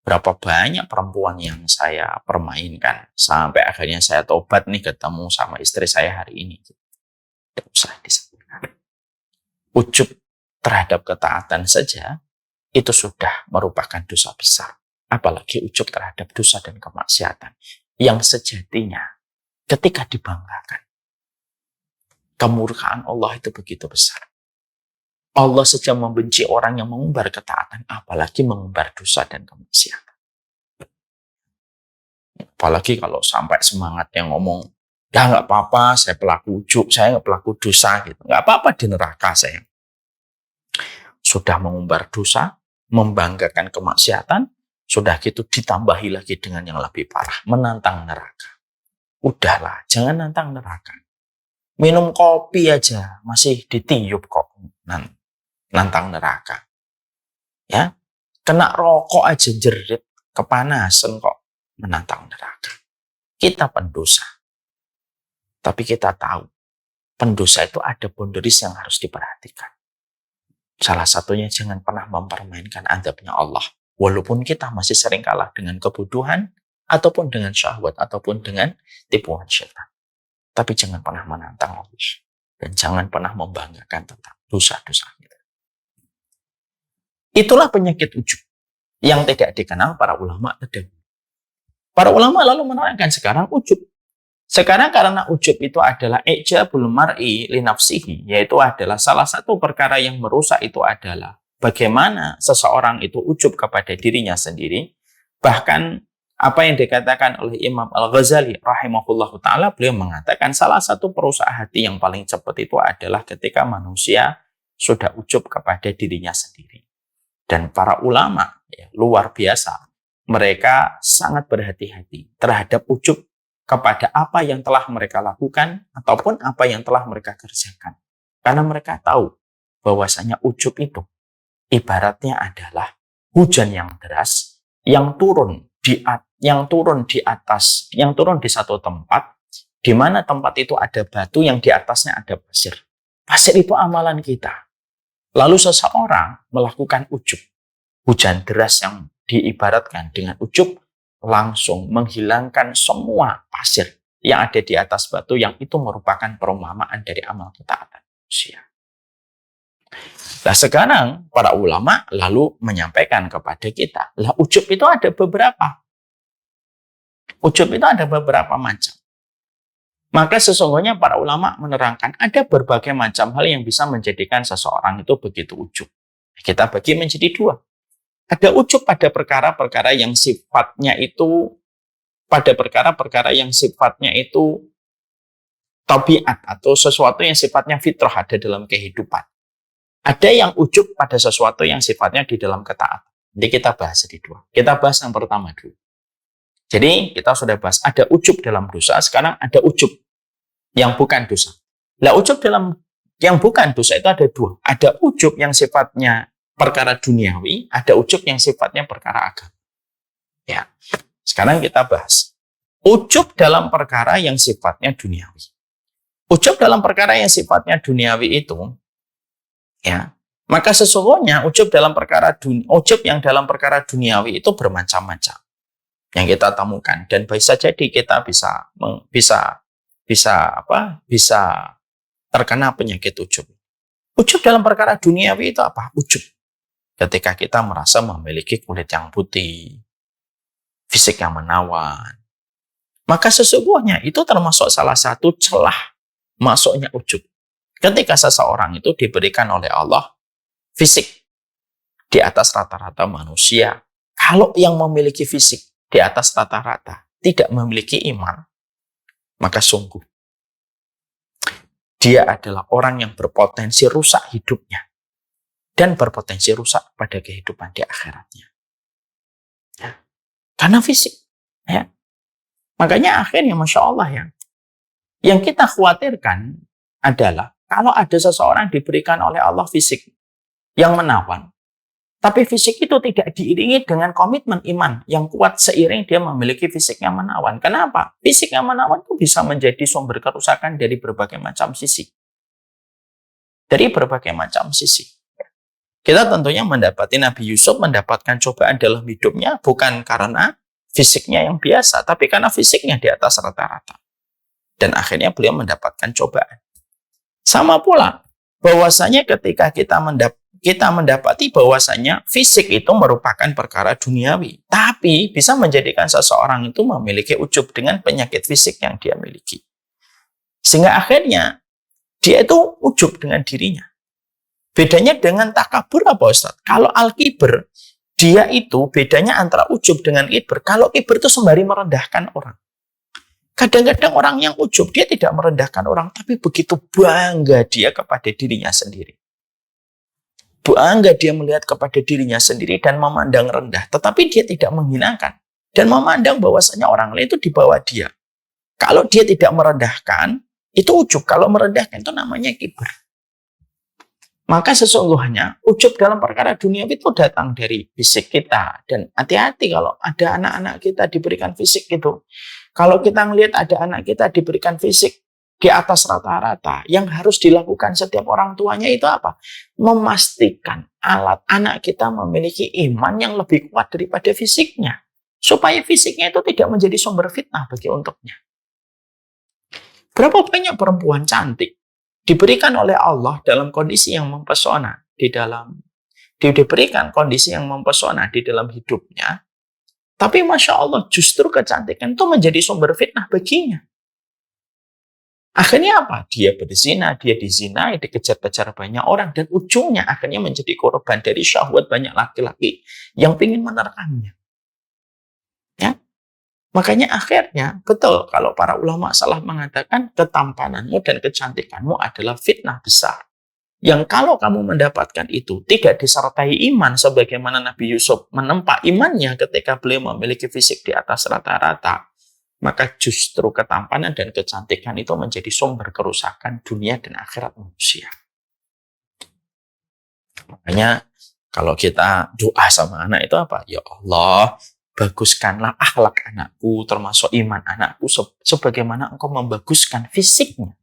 Berapa banyak perempuan yang saya permainkan. Sampai akhirnya saya tobat nih ketemu sama istri saya hari ini. Tidak usah disebutkan. Ujub terhadap ketaatan saja, itu sudah merupakan dosa besar. Apalagi ujub terhadap dosa dan kemaksiatan. Yang sejatinya, ketika dibanggakan, kemurkaan Allah itu begitu besar. Allah saja membenci orang yang mengumbar ketaatan, apalagi mengumbar dosa dan kemaksiatan. Apalagi kalau sampai semangat yang ngomong, ya nggak apa-apa, saya pelaku ujub, saya nggak pelaku dosa, gitu. Nggak apa-apa di neraka saya. Sudah mengumbar dosa, membanggakan kemaksiatan, sudah gitu ditambahi lagi dengan yang lebih parah, menantang neraka. Udahlah, jangan nantang neraka. Minum kopi aja masih ditiup kok. Nantang neraka. Ya, kena rokok aja jerit, kepanasan kok menantang neraka. Kita pendosa. Tapi kita tahu, pendosa itu ada boundaries yang harus diperhatikan. Salah satunya jangan pernah mempermainkan adabnya Allah. Walaupun kita masih sering kalah dengan kebutuhan, ataupun dengan syahwat, ataupun dengan tipuan syaitan. Tapi jangan pernah menantang Allah. Dan jangan pernah membanggakan tentang dosa-dosa kita. Itulah penyakit ujub yang tidak dikenal para ulama terdahulu. Para ulama lalu menerangkan sekarang ujub. Sekarang karena ujub itu adalah ijabul mar'i li nafsihi, yaitu adalah salah satu perkara yang merusak itu adalah bagaimana seseorang itu ujub kepada dirinya sendiri. Bahkan apa yang dikatakan oleh Imam Al-Ghazali rahimahullahu ta'ala, beliau mengatakan salah satu perusak hati yang paling cepat itu adalah ketika manusia sudah ujub kepada dirinya sendiri. Dan para ulama luar biasa, mereka sangat berhati-hati terhadap ujub kepada apa yang telah mereka lakukan ataupun apa yang telah mereka kerjakan. Karena mereka tahu bahwasanya ujub itu ibaratnya adalah hujan yang deras yang turun yang turun di satu tempat, di mana tempat itu ada batu, yang di atasnya ada pasir. Pasir itu amalan kita. Lalu seseorang melakukan ujub. Hujan deras yang diibaratkan dengan ujub langsung menghilangkan semua pasir yang ada di atas batu, yang itu merupakan perumpamaan dari amal ketaatan manusia. Nah, sekarang para ulama lalu menyampaikan kepada kita, lah ujub itu ada beberapa. Ujub itu ada beberapa macam. Maka sesungguhnya para ulama menerangkan ada berbagai macam hal yang bisa menjadikan seseorang itu begitu ujub. Kita bagi menjadi dua. Ada ujub pada perkara-perkara yang sifatnya itu tabiat atau sesuatu yang sifatnya fitrah ada dalam kehidupan. Ada yang ujub pada sesuatu yang sifatnya di dalam ketaatan. Jadi kita bahas jadi dua. Kita bahas yang pertama dulu. Jadi kita sudah bahas ada ujub dalam dosa, sekarang ada ujub yang bukan dosa. Nah, ujub dalam yang bukan dosa itu ada dua. Ada ujub yang sifatnya perkara duniawi, ada ujub yang sifatnya perkara agama. Ya. Sekarang kita bahas ujub dalam perkara yang sifatnya duniawi. Ujub dalam perkara yang sifatnya duniawi itu, ya, maka sesungguhnya ujub yang dalam perkara duniawi itu bermacam-macam yang kita temukan, dan bisa jadi kita bisa terkena penyakit ujub. Ujub dalam perkara duniawi itu apa? Ujub ketika kita merasa memiliki kulit yang putih, fisik yang menawan, maka sesungguhnya itu termasuk salah satu celah masuknya ujub. Ketika seseorang itu diberikan oleh Allah fisik di atas rata-rata manusia, kalau yang memiliki fisik di atas rata-rata tidak memiliki iman, maka sungguh dia adalah orang yang berpotensi rusak hidupnya dan berpotensi rusak pada kehidupan di akhiratnya. Ya. Karena fisik. Ya. Makanya akhirnya Masya Allah ya, yang kita khawatirkan adalah kalau ada seseorang diberikan oleh Allah fisik yang menawan, tapi fisik itu tidak diiringi dengan komitmen iman yang kuat seiring dia memiliki fisik yang menawan. Kenapa? Fisik yang menawan itu bisa menjadi sumber kerusakan dari berbagai macam sisi. Dari berbagai macam sisi. Kita tentunya mendapati Nabi Yusuf mendapatkan cobaan dalam hidupnya bukan karena fisiknya yang biasa, tapi karena fisiknya di atas rata-rata. Dan akhirnya beliau mendapatkan cobaan. Sama pula, bahwasanya ketika kita mendapati bahwasanya fisik itu merupakan perkara duniawi, tapi bisa menjadikan seseorang itu memiliki ujub dengan penyakit fisik yang dia miliki. Sehingga akhirnya dia itu ujub dengan dirinya. Bedanya dengan takabur apa Ustaz? Kalau al-kibr, dia itu bedanya antara ujub dengan kibr. Kalau kibr itu sembari merendahkan orang. Kadang-kadang orang yang ujub, dia tidak merendahkan orang, tapi begitu bangga dia kepada dirinya sendiri. Bangga dia melihat kepada dirinya sendiri dan memandang rendah. Tetapi dia tidak menghinakan. Dan memandang bahwasanya orang lain itu di bawah dia. Kalau dia tidak merendahkan, itu ujub. Kalau merendahkan, itu namanya kibr. Maka sesungguhnya, ujub dalam perkara dunia itu datang dari fisik kita. Dan hati-hati kalau ada anak-anak kita diberikan fisik itu. Kalau kita melihat ada anak kita diberikan fisik di atas rata-rata, yang harus dilakukan setiap orang tuanya itu apa? Memastikan anak kita memiliki iman yang lebih kuat daripada fisiknya. Supaya fisiknya itu tidak menjadi sumber fitnah bagi untuknya. Berapa banyak perempuan cantik diberikan oleh Allah dalam kondisi yang mempesona, diberikan kondisi yang mempesona di dalam hidupnya, tapi Masya Allah justru kecantikan itu menjadi sumber fitnah baginya. Akhirnya apa? Dia berzina, dia dizinai, dikejar-kejar banyak orang, dan ujungnya akhirnya menjadi korban dari syahwat banyak laki-laki yang ingin menerkamnya. Ya? Makanya akhirnya, betul kalau para ulama salah mengatakan ketampananmu dan kecantikanmu adalah fitnah besar. Yang kalau kamu mendapatkan itu tidak disertai iman sebagaimana Nabi Yusuf menempa imannya ketika beliau memiliki fisik di atas rata-rata, maka justru ketampanan dan kecantikan itu menjadi sumber kerusakan dunia dan akhirat manusia. Makanya kalau kita doa sama anak itu apa? Ya Allah, baguskanlah akhlak anakku, termasuk iman anakku, sebagaimana engkau membaguskan fisiknya.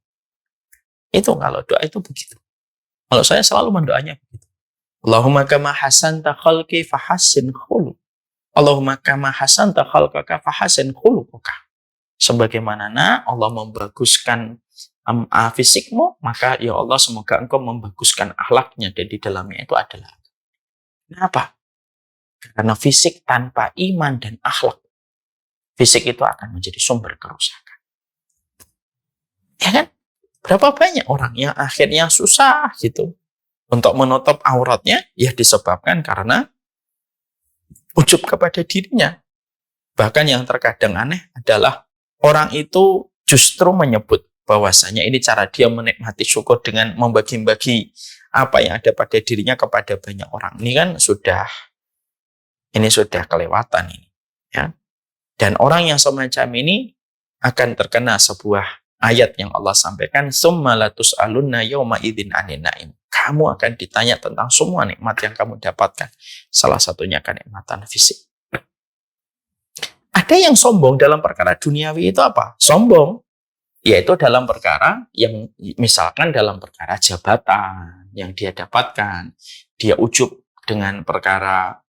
Itu kalau doa itu begitu. Kalau saya selalu mendoanya begitu. Allahumma kama hasanta khalqi fahassin khuluq. Allahumma kama hasanta khalqaka fahassin khuluqaka. Sebagaimana Allah membaguskan fisikmu, maka ya Allah semoga engkau membaguskan akhlaknya, dan di dalamnya itu adalah. Kenapa? Karena fisik tanpa iman dan akhlak, fisik itu akan menjadi sumber kerusakan. Ya kan? Berapa banyak orang yang akhirnya susah gitu untuk menutup auratnya, ya disebabkan karena ujub kepada dirinya. Bahkan yang terkadang aneh adalah orang itu justru menyebut bahwasanya ini cara dia menikmati syukur dengan membagi-bagi apa yang ada pada dirinya kepada banyak orang. Ini kan sudah kelewatan ini, ya. Dan orang yang semacam ini akan terkena sebuah ayat yang Allah sampaikan, summa latus'alunna yauma idzin 'anin na'im. Kamu akan ditanya tentang semua nikmat yang kamu dapatkan. Salah satunya kenikmatan fisik. Ada yang sombong dalam perkara duniawi itu apa? Sombong yaitu dalam perkara yang misalkan dalam perkara jabatan yang dia dapatkan, dia ujub dengan perkara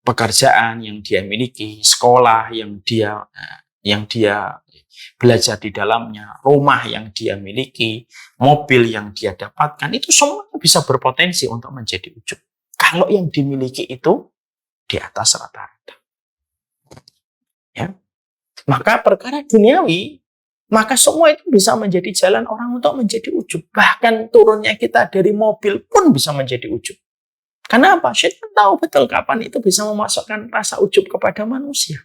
pekerjaan yang dia miliki, sekolah yang dia belajar di dalamnya, rumah yang dia miliki, mobil yang dia dapatkan, itu semua bisa berpotensi untuk menjadi ujub. Kalau yang dimiliki itu di atas rata-rata. Ya. Maka perkara duniawi, maka semua itu bisa menjadi jalan orang untuk menjadi ujub. Bahkan turunnya kita dari mobil pun bisa menjadi ujub. Kenapa? Syaitan tahu betul kapan itu bisa memasukkan rasa ujub kepada manusia.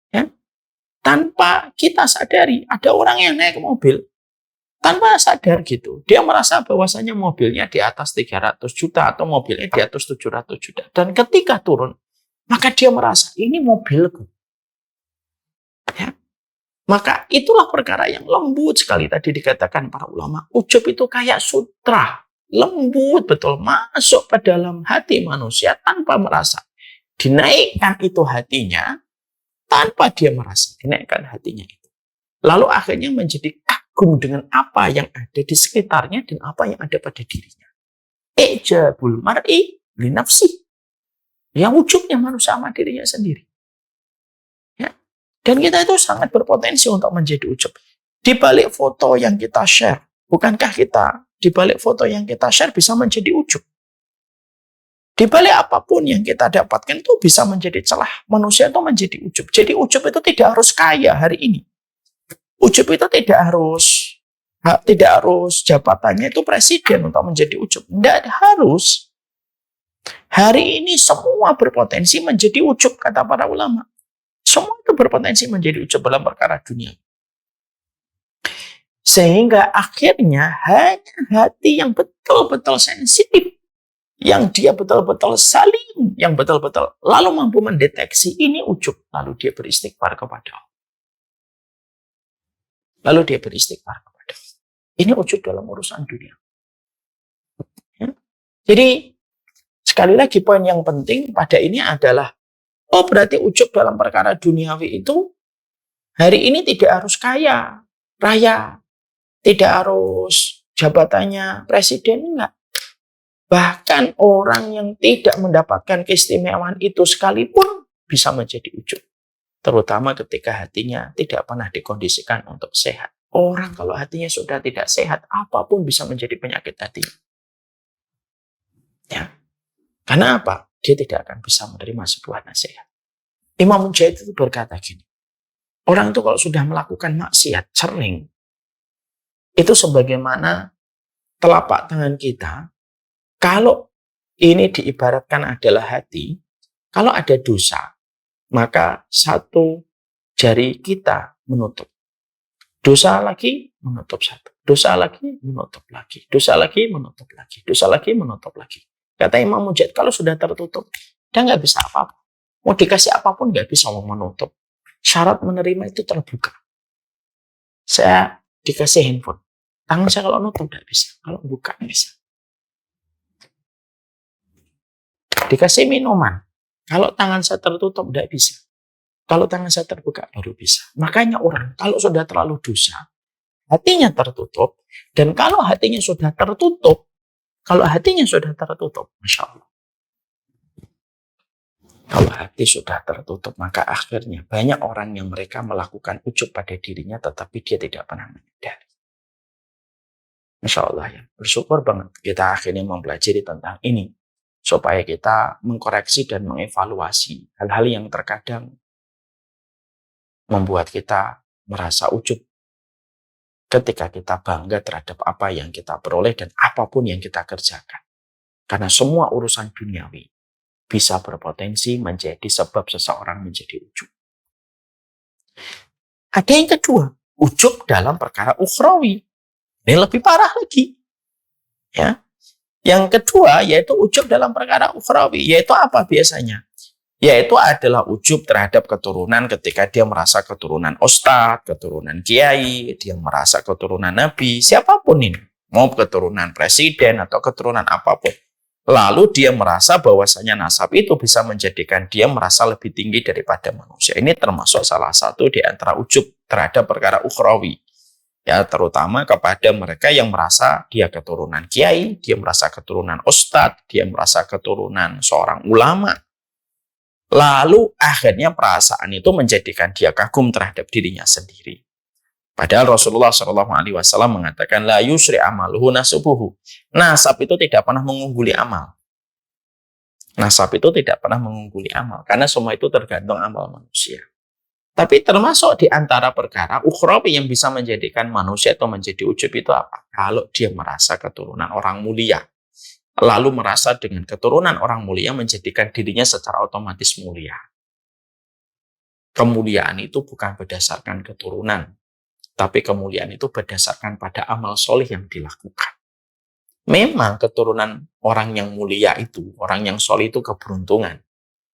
Ya. Tanpa kita sadari, ada orang yang naik mobil, tanpa sadar gitu, dia merasa bahwasanya mobilnya di atas 300 juta atau mobilnya di atas 700 juta. Dan ketika turun, maka dia merasa, ini mobilku. Ya. Maka itulah perkara yang lembut sekali tadi dikatakan para ulama. Ujub itu kayak sutra. Lembut betul, masuk ke dalam hati manusia tanpa merasa. Dinaikkan itu hatinya, tanpa dia merasa dinaikkan hatinya itu. Lalu akhirnya menjadi kagum dengan apa yang ada di sekitarnya dan apa yang ada pada dirinya. Ijabul mar'i li nafsi. Yang ujubnya manusia sama dirinya sendiri. Ya. Dan kita itu sangat berpotensi untuk menjadi ujub. Di balik foto yang kita share, bukankah kita di balik foto yang kita share bisa menjadi ujub? Di balik apapun yang kita dapatkan itu bisa menjadi celah manusia itu menjadi ujub. Jadi ujub itu tidak harus kaya hari ini. Ujub itu tidak harus jabatannya itu presiden untuk menjadi ujub. Tidak harus. Hari ini semua berpotensi menjadi ujub, kata para ulama. Semua itu berpotensi menjadi ujub dalam perkara dunia. Sehingga akhirnya hanya hati yang betul-betul sensitif, yang dia betul-betul saling, yang betul-betul lalu mampu mendeteksi ini ujub, lalu dia beristighfar kepada Allah. Ini ujub dalam urusan dunia. Ya. Jadi sekali lagi poin yang penting pada ini adalah, berarti ujub dalam perkara duniawi itu hari ini tidak harus kaya raya, tidak harus jabatannya presiden, enggak. Bahkan orang yang tidak mendapatkan keistimewaan itu sekalipun bisa menjadi ujub. Terutama ketika hatinya tidak pernah dikondisikan untuk sehat. Orang kalau hatinya sudah tidak sehat, apapun bisa menjadi penyakit hati. Ya. Karena apa? Dia tidak akan bisa menerima sebuah nasihat. Imam Mujahid itu berkata gini, orang itu kalau sudah melakukan maksiat sering, itu sebagaimana telapak tangan kita, kalau ini diibaratkan adalah hati, kalau ada dosa, maka satu jari kita menutup. Dosa lagi, menutup satu. Dosa lagi, menutup lagi. Dosa lagi, menutup lagi. Dosa lagi, menutup lagi. Kata Imam Mujahid, kalau sudah tertutup, dia nggak bisa apa-apa. Mau dikasih apapun nggak bisa mau menutup. Syarat menerima itu terbuka. Saya dikasih handphone. Tangan saya kalau nutup nggak bisa. Kalau buka bisa. Dikasih minuman. Kalau tangan saya tertutup, tidak bisa. Kalau tangan saya terbuka, baru bisa. Makanya orang, kalau sudah terlalu dosa, hatinya tertutup, dan kalau hatinya sudah tertutup, Masya Allah. Kalau hati sudah tertutup, maka akhirnya banyak orang yang mereka melakukan ujub pada dirinya, tetapi dia tidak pernah menyadari. Masya Allah ya, bersyukur banget kita akhirnya mempelajari tentang ini, supaya kita mengkoreksi dan mengevaluasi hal-hal yang terkadang membuat kita merasa ujub ketika kita bangga terhadap apa yang kita peroleh dan apapun yang kita kerjakan. Karena semua urusan duniawi bisa berpotensi menjadi sebab seseorang menjadi ujub. Ada yang kedua, ujub dalam perkara ukhrawi. Ini lebih parah lagi. Ya. Yang kedua yaitu ujub dalam perkara ukhrawi, yaitu apa biasanya? Yaitu adalah ujub terhadap keturunan ketika dia merasa keturunan ustadz, keturunan kiai, dia merasa keturunan nabi, siapapun ini. Mau keturunan presiden atau keturunan apapun. Lalu dia merasa bahwasanya nasab itu bisa menjadikan dia merasa lebih tinggi daripada manusia. Ini termasuk salah satu di antara ujub terhadap perkara ukhrawi. Ya, terutama kepada mereka yang merasa dia keturunan kiai, dia merasa keturunan ustadz, dia merasa keturunan seorang ulama. Lalu akhirnya perasaan itu menjadikan dia kagum terhadap dirinya sendiri. Padahal Rasulullah SAW mengatakan la yusri amaluhu nasubuhu. Nasab itu tidak pernah mengungguli amal. Nasab itu tidak pernah mengungguli amal karena semua itu tergantung amal manusia. Tapi termasuk di antara perkara ukhrawi yang bisa menjadikan manusia itu menjadi ujub itu apa? Kalau dia merasa keturunan orang mulia. Lalu merasa dengan keturunan orang mulia menjadikan dirinya secara otomatis mulia. Kemuliaan itu bukan berdasarkan keturunan. Tapi kemuliaan itu berdasarkan pada amal soleh yang dilakukan. Memang keturunan orang yang mulia itu, orang yang soleh itu keberuntungan.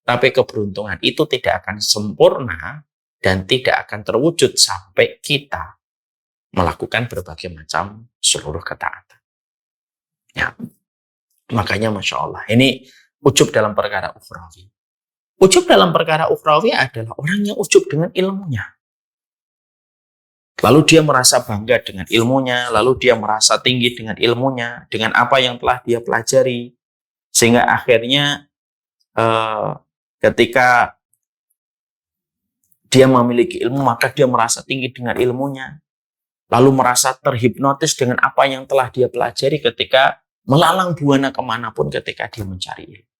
Tapi keberuntungan itu tidak akan sempurna dan tidak akan terwujud sampai kita melakukan berbagai macam seluruh ketaatan. Ya. Makanya Masya Allah, ini ujub dalam perkara ukhrawi. Ujub dalam perkara ukhrawi adalah orang yang ujub dengan ilmunya. Lalu dia merasa bangga dengan ilmunya, lalu dia merasa tinggi dengan ilmunya, dengan apa yang telah dia pelajari. Sehingga akhirnya ketika dia memiliki ilmu, maka dia merasa tinggi dengan ilmunya. Lalu merasa terhipnotis dengan apa yang telah dia pelajari ketika melalang buana kemanapun ketika dia mencari ilmu.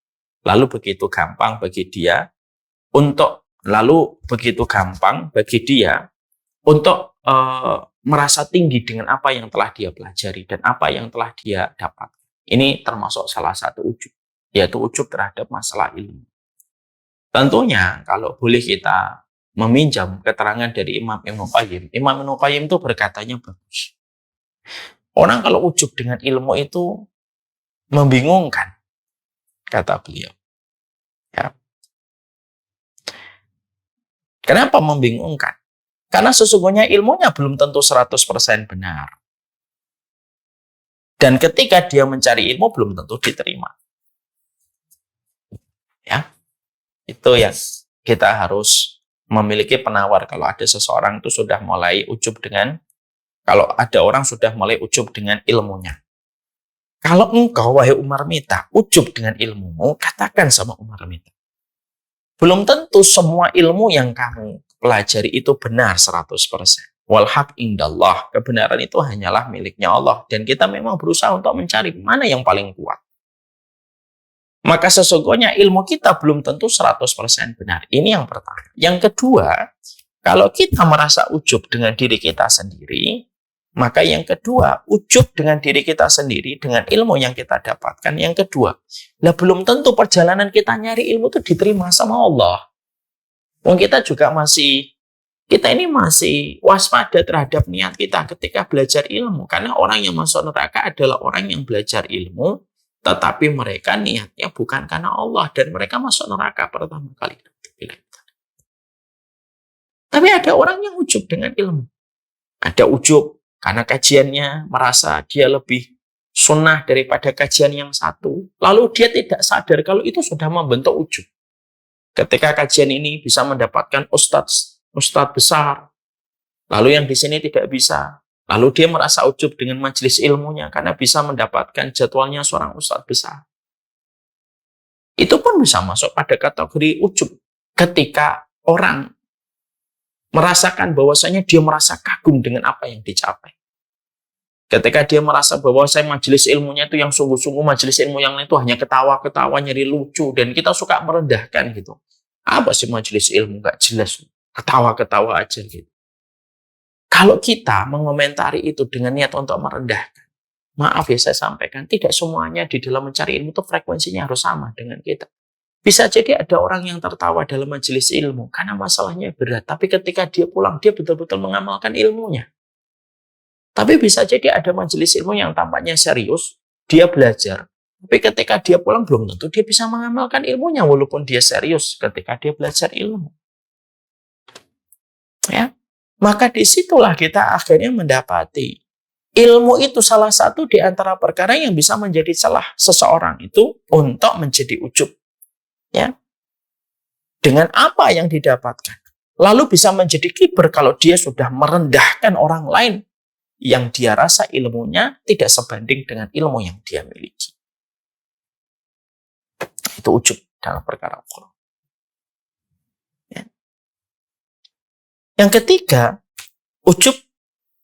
Lalu begitu gampang bagi dia untuk merasa tinggi dengan apa yang telah dia pelajari dan apa yang telah dia dapat. Ini termasuk salah satu ujub, yaitu ujub terhadap masalah ilmu. Tentunya kalau boleh kita meminjam keterangan dari Imam Ibnu Qayyim. Imam Ibnu Qayyim itu berkatanya bagus. Orang kalau ujub dengan ilmu itu membingungkan, kata beliau. Ya. Kenapa membingungkan? Karena sesungguhnya ilmunya belum tentu 100% benar. Dan ketika dia mencari ilmu belum tentu diterima. Ya. Itu yang kita harus memiliki penawar kalau ada seseorang itu sudah mulai ujub dengan, kalau ada orang sudah mulai ujub dengan ilmunya. Kalau engkau, wahai Umar Mita, ujub dengan ilmumu, katakan sama Umar Mita. Belum tentu semua ilmu yang kamu pelajari itu benar 100%. Wal haq indallah, kebenaran itu hanyalah miliknya Allah. Dan kita memang berusaha untuk mencari mana yang paling kuat. Maka sesungguhnya ilmu kita belum tentu 100% benar. Ini yang pertama. Yang kedua, kalau kita merasa ujub dengan diri kita sendiri, maka yang kedua, ujub dengan diri kita sendiri, dengan ilmu yang kita dapatkan. Yang kedua, belum tentu perjalanan kita nyari ilmu itu diterima sama Allah. Kita ini masih waspada terhadap niat kita ketika belajar ilmu. Karena orang yang masuk neraka adalah orang yang belajar ilmu, tetapi mereka niatnya bukan karena Allah. Dan mereka masuk neraka pertama kali. Tapi ada orang yang ujub dengan ilmu. Ada ujub karena kajiannya merasa dia lebih sunnah daripada kajian yang satu. Lalu dia tidak sadar kalau itu sudah membentuk ujub. Ketika kajian ini bisa mendapatkan ustadz besar, lalu yang di sini tidak bisa, lalu dia merasa ujub dengan majelis ilmunya karena bisa mendapatkan jadwalnya seorang ustadz besar. Itu pun bisa masuk pada kategori ujub. Ketika orang merasakan bahwasanya dia merasa kagum dengan apa yang dicapai. Ketika dia merasa bahwa saya majelis ilmunya itu yang sungguh-sungguh, majelis ilmu yang lain itu hanya ketawa-ketawa, nyari lucu, dan kita suka merendahkan gitu. Apa sih majelis ilmu? Gak jelas. Ketawa-ketawa aja gitu. Kalau kita mengomentari itu dengan niat untuk merendahkan, maaf ya saya sampaikan, tidak semuanya di dalam mencari ilmu itu frekuensinya harus sama dengan kita. Bisa jadi ada orang yang tertawa dalam majelis ilmu karena masalahnya berat, tapi ketika dia pulang, dia betul-betul mengamalkan ilmunya. Tapi bisa jadi ada majelis ilmu yang tampaknya serius, dia belajar. Tapi ketika dia pulang, belum tentu dia bisa mengamalkan ilmunya, walaupun dia serius ketika dia belajar ilmu. Ya, maka disitulah kita akhirnya mendapati ilmu itu salah satu di antara perkara yang bisa menjadi celah seseorang itu untuk menjadi ujub. Ya, dengan apa yang didapatkan. Lalu bisa menjadi kiber kalau dia sudah merendahkan orang lain yang dia rasa ilmunya tidak sebanding dengan ilmu yang dia miliki. Itu ujub dalam perkara ukhra. Ya. Yang ketiga, ujub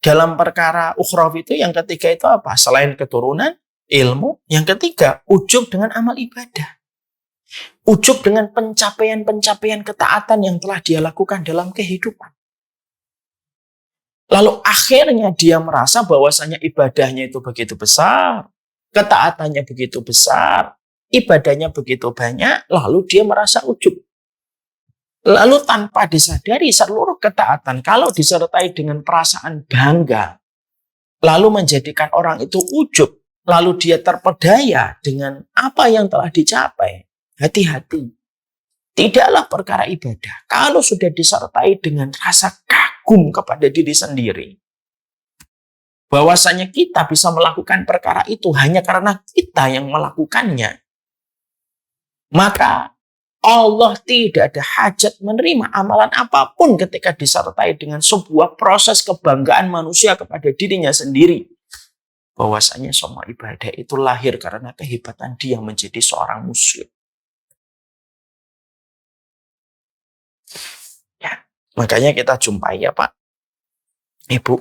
dalam perkara ukhrawi itu yang ketiga itu apa? Selain keturunan, ilmu, yang ketiga, ujub dengan amal ibadah. Ujub dengan pencapaian-pencapaian ketaatan yang telah dia lakukan dalam kehidupan. Lalu akhirnya dia merasa bahwasanya ibadahnya itu begitu besar, ketaatannya begitu besar, ibadahnya begitu banyak, lalu dia merasa ujub. Lalu tanpa disadari seluruh ketaatan, kalau disertai dengan perasaan bangga, lalu menjadikan orang itu ujub, lalu dia terpedaya dengan apa yang telah dicapai. Hati-hati. Tidaklah perkara ibadah. Kalau sudah disertai dengan rasa kagum kepada diri sendiri, bahwasanya kita bisa melakukan perkara itu hanya karena kita yang melakukannya, maka Allah tidak ada hajat menerima amalan apapun ketika disertai dengan sebuah proses kebanggaan manusia kepada dirinya sendiri. Bahwasanya semua ibadah itu lahir karena kehebatan dia menjadi seorang muslim. Ya, makanya kita jumpai ya Pak, Ibu,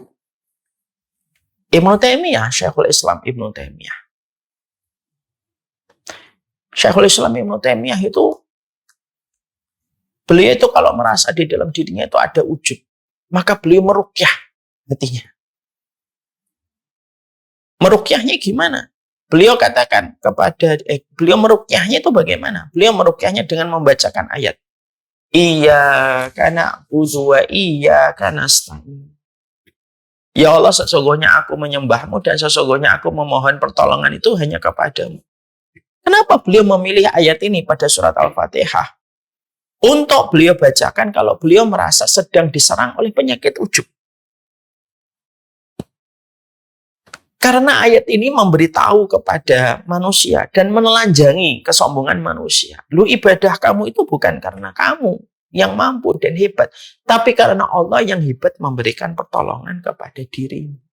Ibnu Taimiyah, Syekhul Islam Ibnu Taimiyah. Syekhul Islam Ibnu Taimiyah itu, beliau itu kalau merasa di dalam dirinya itu ada ujub, maka beliau meruqyah hatinya. Meruqyahnya gimana? Beliau katakan kepada, beliau meruqyahnya itu bagaimana? Beliau meruqyahnya dengan membacakan ayat. Iyyaka na'budu wa iyyaka nasta'in. Ya Allah, sesungguhnya aku menyembahmu dan sesungguhnya aku memohon pertolongan itu hanya kepadamu. Kenapa beliau memilih ayat ini pada surat Al-Fatihah? Untuk beliau bacakan kalau beliau merasa sedang diserang oleh penyakit ujub. Karena ayat ini memberitahu kepada manusia dan menelanjangi kesombongan manusia. Lu ibadah kamu itu bukan karena kamu yang mampu dan hebat, tapi karena Allah yang hebat memberikan pertolongan kepada dirimu.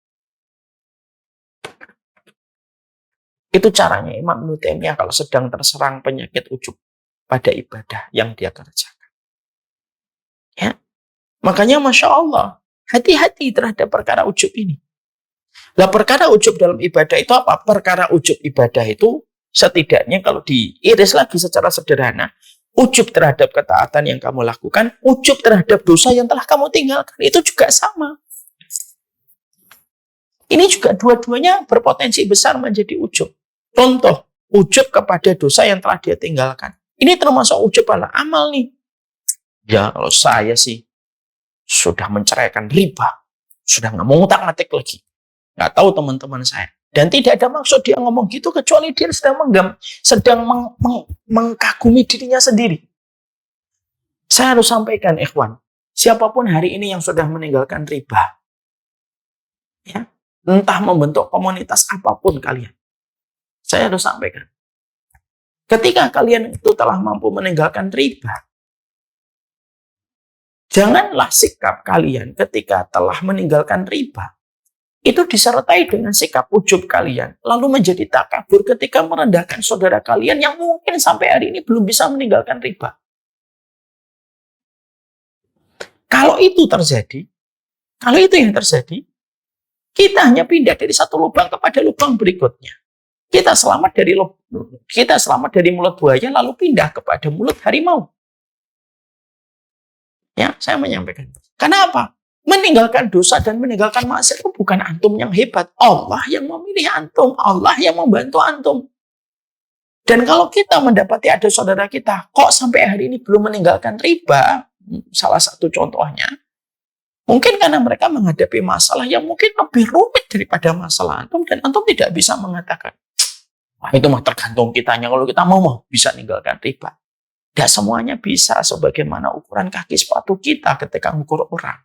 Itu caranya Imam Ibnu Taimiyah kalau sedang terserang penyakit ujub pada ibadah yang dia kerjakan. Ya, makanya Masya Allah, hati-hati terhadap perkara ujub ini. Lah perkara ujub dalam ibadah itu apa? Perkara ujub ibadah itu setidaknya kalau diiris lagi secara sederhana, ujub terhadap ketaatan yang kamu lakukan, ujub terhadap dosa yang telah kamu tinggalkan, itu juga sama. Ini juga dua-duanya berpotensi besar menjadi ujub. Contoh, ujub kepada dosa yang telah dia tinggalkan. Ini termasuk ujub ala amal nih. Ya kalau saya sih sudah menceraikan riba, sudah nggak mau ngutak-ngatik lagi. Nggak tahu teman-teman saya. Dan tidak ada maksud dia ngomong gitu kecuali dia sedang mengkagumi dirinya sendiri. Saya harus sampaikan, ikhwan, siapapun hari ini yang sudah meninggalkan riba, ya, entah membentuk komunitas apapun kalian, saya harus sampaikan, ketika kalian itu telah mampu meninggalkan riba, Janganlah sikap kalian ketika telah meninggalkan riba itu disertai dengan sikap ujub kalian, lalu menjadi takabur ketika merendahkan saudara kalian yang mungkin sampai hari ini belum bisa meninggalkan riba. Kalau itu yang terjadi, kita hanya pindah dari satu lubang kepada lubang berikutnya. Kita selamat dari mulut buaya lalu pindah kepada mulut harimau. Ya, saya menyampaikan. Kenapa? Meninggalkan dosa dan meninggalkan maksiat itu bukan antum yang hebat. Allah yang memilih antum. Allah yang membantu antum. Dan kalau kita mendapati ada saudara kita, kok sampai hari ini belum meninggalkan riba, salah satu contohnya, mungkin karena mereka menghadapi masalah yang mungkin lebih rumit daripada masalah antum, dan antum tidak bisa mengatakan, wah itu mah tergantung kitanya, kalau kita mau bisa meninggalkan riba. Tidak semuanya bisa, sebagaimana ukuran kaki sepatu kita ketika mengukur orang.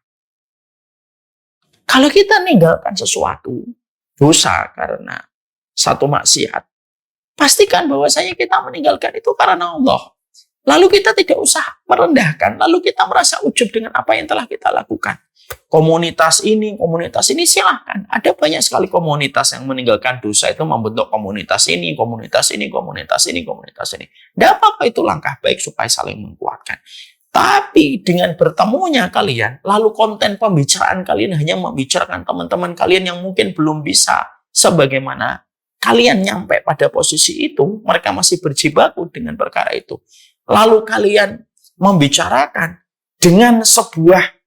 Kalau kita meninggalkan sesuatu, dosa karena satu maksiat, pastikan bahwasanya kita meninggalkan itu karena Allah. Lalu kita tidak usah merendahkan, lalu kita merasa ujub dengan apa yang telah kita lakukan. Komunitas ini silahkan. Ada banyak sekali komunitas yang meninggalkan dosa itu membentuk komunitas ini. Tidak apa-apa, itu langkah baik supaya saling menguatkan. Tapi dengan bertemunya kalian, lalu konten pembicaraan kalian hanya membicarakan teman-teman kalian yang mungkin belum bisa sebagaimana kalian nyampe pada posisi itu, mereka masih berjibaku dengan perkara itu. Lalu kalian membicarakan dengan sebuah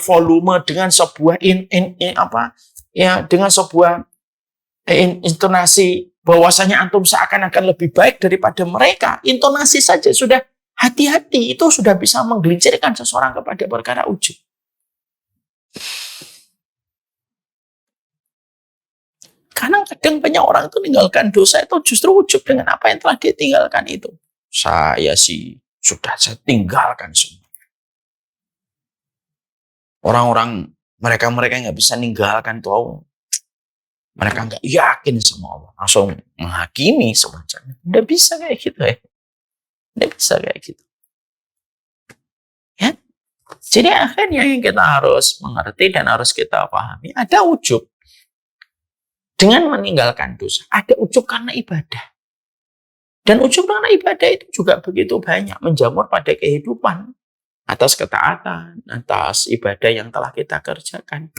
volume, dengan sebuah intonasi bahwasanya antum seakan-akan lebih baik daripada mereka. Intonasi saja sudah hati-hati, itu sudah bisa menggelincirkan seseorang kepada perkara ujub. Karena kadang banyak orang itu meninggalkan dosa itu justru ujub dengan apa yang telah dia tinggalkan itu. Saya tinggalkan semua. Orang-orang mereka nggak bisa meninggalkan tuh. Mereka nggak yakin sama Allah, langsung menghakimi semacamnya. Nggak bisa kayak gitu ya. Nggak bisa kayak gitu. Ya. Jadi akhirnya yang kita harus mengerti dan harus kita pahami, ada ujub dengan meninggalkan dosa. Ada ujub karena ibadah. Dan ujub karena ibadah itu juga begitu banyak menjamur pada kehidupan. Atas ketaatan, atas ibadah yang telah kita kerjakan.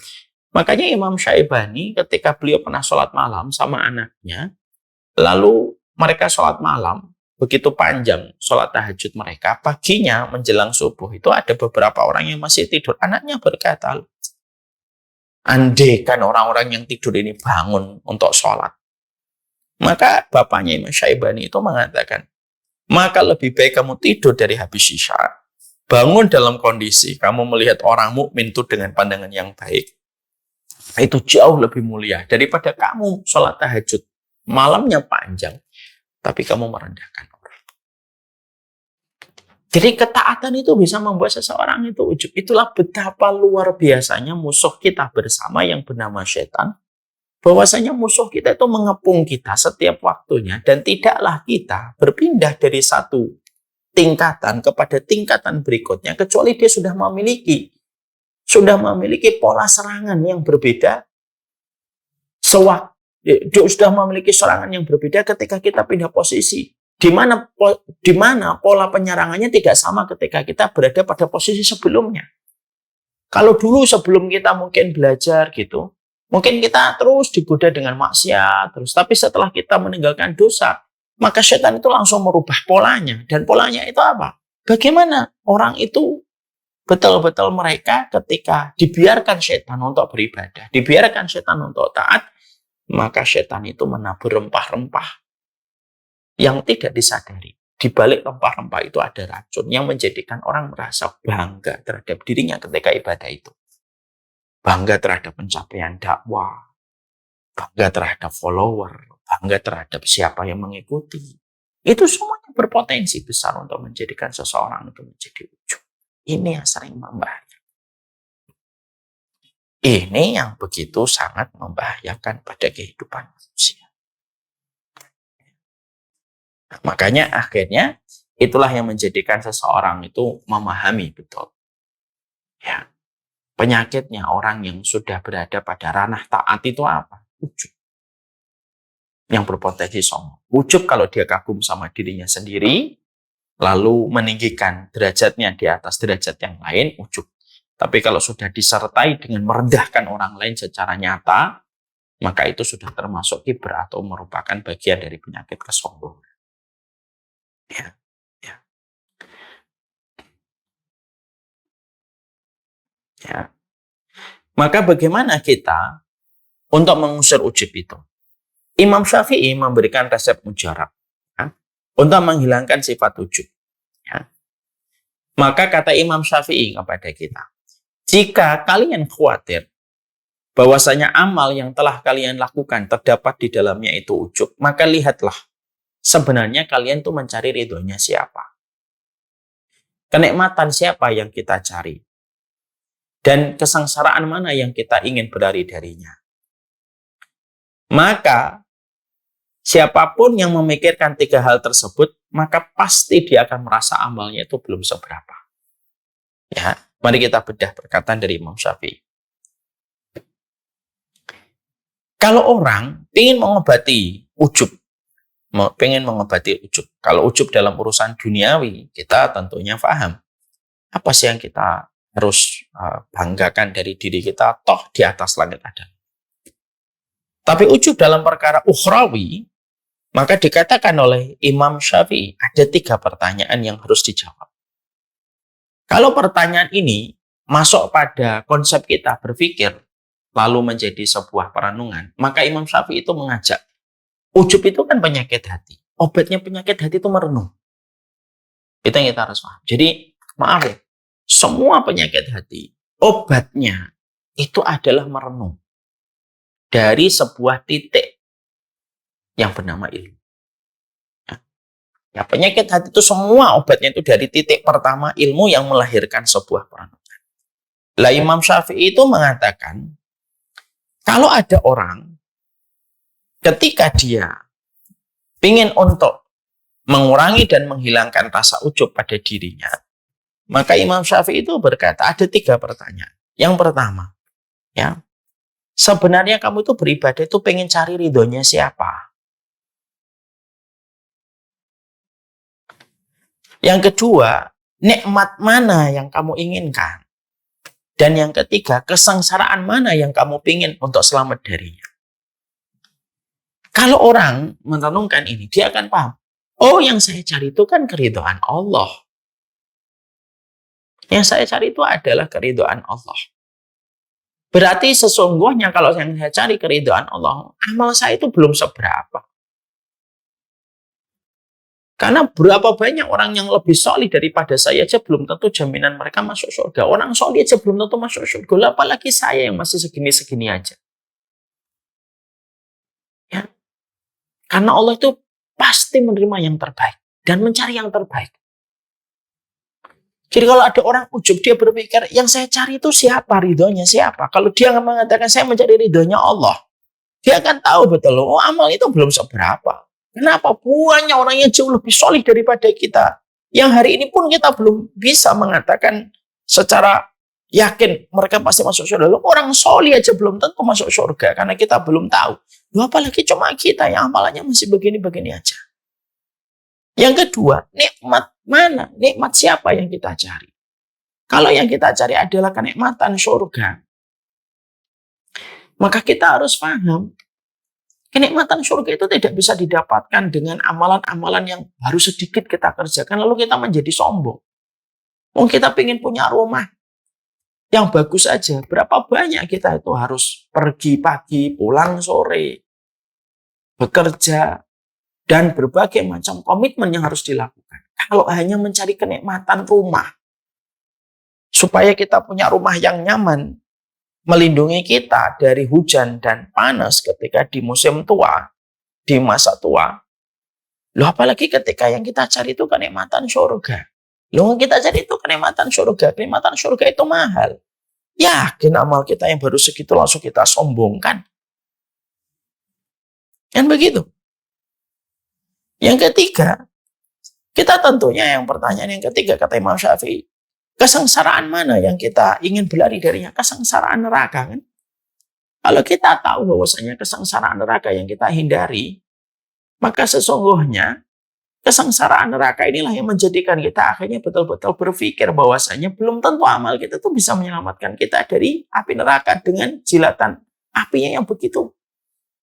Makanya Imam Syaibani ketika beliau pernah sholat malam sama anaknya, lalu mereka sholat malam, begitu panjang sholat tahajud mereka, paginya menjelang subuh itu ada beberapa orang yang masih tidur. Anaknya berkata, andaikan orang-orang yang tidur ini bangun untuk sholat, maka bapaknya Imam Syaibani itu mengatakan, maka lebih baik kamu tidur dari habis isya, bangun dalam kondisi kamu melihat orang mukmin itu dengan pandangan yang baik. Itu jauh lebih mulia daripada kamu sholat tahajud malamnya panjang, tapi kamu merendahkan orang. Jadi ketaatan itu bisa membuat seseorang itu ujub. Itulah betapa luar biasanya musuh kita bersama yang bernama setan. Bahwasanya musuh kita itu mengepung kita setiap waktunya, dan tidaklah kita berpindah dari satu tingkatan kepada tingkatan berikutnya kecuali dia sudah memiliki pola serangan yang berbeda. Dia sudah memiliki serangan yang berbeda ketika kita pindah posisi. Di mana pola penyerangannya tidak sama ketika kita berada pada posisi sebelumnya. Kalau dulu sebelum kita mungkin belajar gitu, mungkin kita terus digoda dengan maksiat terus. Tapi setelah kita meninggalkan dosa, maka setan itu langsung merubah polanya. Dan polanya itu apa? Bagaimana orang itu betul-betul mereka ketika dibiarkan setan untuk beribadah, dibiarkan setan untuk taat, maka setan itu menabur rempah-rempah yang tidak disadari. Di balik rempah-rempah itu ada racun yang menjadikan orang merasa bangga terhadap dirinya ketika ibadah itu. Bangga terhadap pencapaian dakwah, bangga terhadap follower, bangga terhadap siapa yang mengikuti. Itu semuanya berpotensi besar untuk menjadikan seseorang itu menjadi ujub. Ini yang sering membahayakan. Ini yang begitu sangat membahayakan pada kehidupan manusia. Makanya akhirnya itulah yang menjadikan seseorang itu memahami betul Ya, penyakitnya orang yang sudah berada pada ranah taat itu apa? Ujub. Yang berpotensi sombong. Ujub kalau dia kagum sama dirinya sendiri, lalu meninggikan derajatnya di atas derajat yang lain, ujub. Tapi kalau sudah disertai dengan merendahkan orang lain secara nyata, maka itu sudah termasuk kibr atau merupakan bagian dari penyakit kesombongan. Ya, ya, ya. Maka bagaimana kita untuk mengusir ujub itu? Imam Syafi'i memberikan resep mujarab ya, untuk menghilangkan sifat ujub. Ya. Maka kata Imam Syafi'i kepada kita, jika kalian khawatir bahwasanya amal yang telah kalian lakukan terdapat di dalamnya itu ujub, maka lihatlah sebenarnya kalian tuh mencari ridhonya siapa. Kenikmatan siapa yang kita cari. Dan kesengsaraan mana yang kita ingin berlari darinya. Maka siapapun yang memikirkan tiga hal tersebut, maka pasti dia akan merasa amalnya itu belum seberapa. Ya, mari kita bedah perkataan dari Imam Syafi'i. Kalau orang ingin mengobati ujub, kalau ujub dalam urusan duniawi, kita tentunya paham. Apa sih yang kita harus banggakan dari diri kita, toh di atas langit ada. Tapi ujub dalam perkara ukhrawi, maka dikatakan oleh Imam Syafi'i, ada 3 pertanyaan yang harus dijawab. Kalau pertanyaan ini masuk pada konsep kita berpikir, lalu menjadi sebuah perenungan, maka Imam Syafi'i itu mengajak, ujub itu kan penyakit hati. Obatnya penyakit hati itu merenung. Itu yang kita harus paham. Jadi, maaf ya, semua penyakit hati, obatnya itu adalah merenung. Dari sebuah titik yang bernama ilmu. Ya, penyakit hati itu semua obatnya itu dari titik pertama ilmu yang melahirkan sebuah perenungan. Lah Imam Syafi'i itu mengatakan, kalau ada orang ketika dia ingin untuk mengurangi dan menghilangkan rasa ujub pada dirinya, maka Imam Syafi'i itu berkata ada 3 pertanyaan. Yang pertama, ya, sebenarnya kamu itu beribadah itu pengen cari ridhonya siapa? Yang kedua, nikmat mana yang kamu inginkan? Dan yang ketiga, kesengsaraan mana yang kamu ingin untuk selamat darinya? Kalau orang merenungkan ini, dia akan paham. Oh, yang saya cari itu kan keridhaan Allah. Yang saya cari itu adalah keridhaan Allah. Berarti sesungguhnya kalau yang saya cari keridhaan Allah, amal saya itu belum seberapa. Karena berapa banyak orang yang lebih solih daripada saya aja belum tentu jaminan mereka masuk surga. Orang solih aja belum tentu masuk surga. Apalagi saya yang masih segini-segini aja. Ya. Karena Allah itu pasti menerima yang terbaik. Dan mencari yang terbaik. Jadi kalau ada orang ujub, dia berpikir, yang saya cari itu siapa, ridhonya siapa. Kalau dia mengatakan, saya mencari ridhonya Allah. Dia akan tahu betul, oh amal itu belum seberapa. Kenapa? Banyak orang yang jauh lebih solih daripada kita. Yang hari ini pun kita belum bisa mengatakan secara yakin mereka pasti masuk surga. Loh, orang solih aja belum tentu masuk surga karena kita belum tahu. Loh, apalagi cuma kita yang amalannya masih begini-begini aja. Yang kedua, nikmat mana? Nikmat siapa yang kita cari? Kalau yang kita cari adalah kenikmatan surga, maka kita harus paham kenikmatan surga itu tidak bisa didapatkan dengan amalan-amalan yang baru sedikit kita kerjakan, lalu kita menjadi sombong. Kita ingin punya rumah yang bagus saja. Berapa banyak kita itu harus pergi pagi, pulang sore, bekerja, dan berbagai macam komitmen yang harus dilakukan. Kalau hanya mencari kenikmatan rumah, supaya kita punya rumah yang nyaman, melindungi kita dari hujan dan panas ketika di musim tua, di masa tua. Loh, apalagi ketika yang kita cari itu kenikmatan surga. Loh, kita cari itu kenikmatan surga. Kenikmatan surga itu mahal. Yakin amal kita yang baru segitu langsung kita sombongkan. Kan begitu. Yang ketiga, kita tentunya yang pertanyaan yang ketiga kata Imam Syafi'i, Kesengsaraan mana yang kita ingin berlari darinya? Kesengsaraan neraka, kan? Kalau kita tahu bahwasanya kesengsaraan neraka yang kita hindari, maka sesungguhnya kesengsaraan neraka inilah yang menjadikan kita akhirnya betul-betul berpikir bahwasanya belum tentu amal kita itu bisa menyelamatkan kita dari api neraka dengan jilatan apinya yang begitu